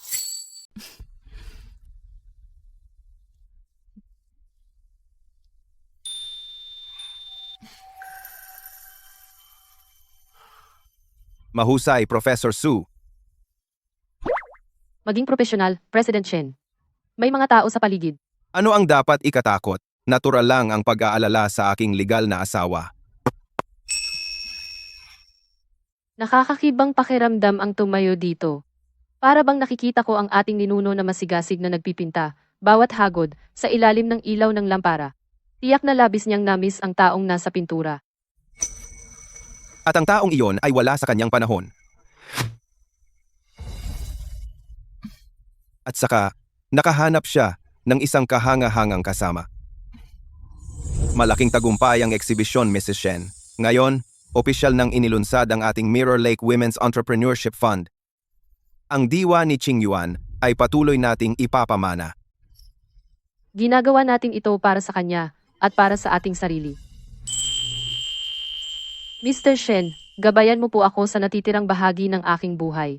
Mahusay, Professor Su. Maging profesional, President Shen. May mga tao sa paligid. Ano ang dapat ikatakot? Natural lang ang pag-aalala sa aking legal na asawa. Nakakakibang pakiramdam ang tumayo dito. Para bang nakikita ko ang ating ninuno na masigasig na nagpipinta, bawat hagod, sa ilalim ng ilaw ng lampara. Tiyak na labis niyang namis ang taong nasa pintura. At ang taong iyon ay wala sa kanyang panahon. At saka, nakahanap siya ng isang kahanga-hangang kasama. Malaking tagumpay ang eksibisyon, Mrs. Shen. Ngayon, opisyal nang inilunsad ang ating Mirror Lake Women's Entrepreneurship Fund. Ang diwa ni Qing Yuan ay patuloy nating ipapamana. Ginagawa natin ito para sa kanya at para sa ating sarili. Mr. Shen, gabayan mo po ako sa natitirang bahagi ng aking buhay.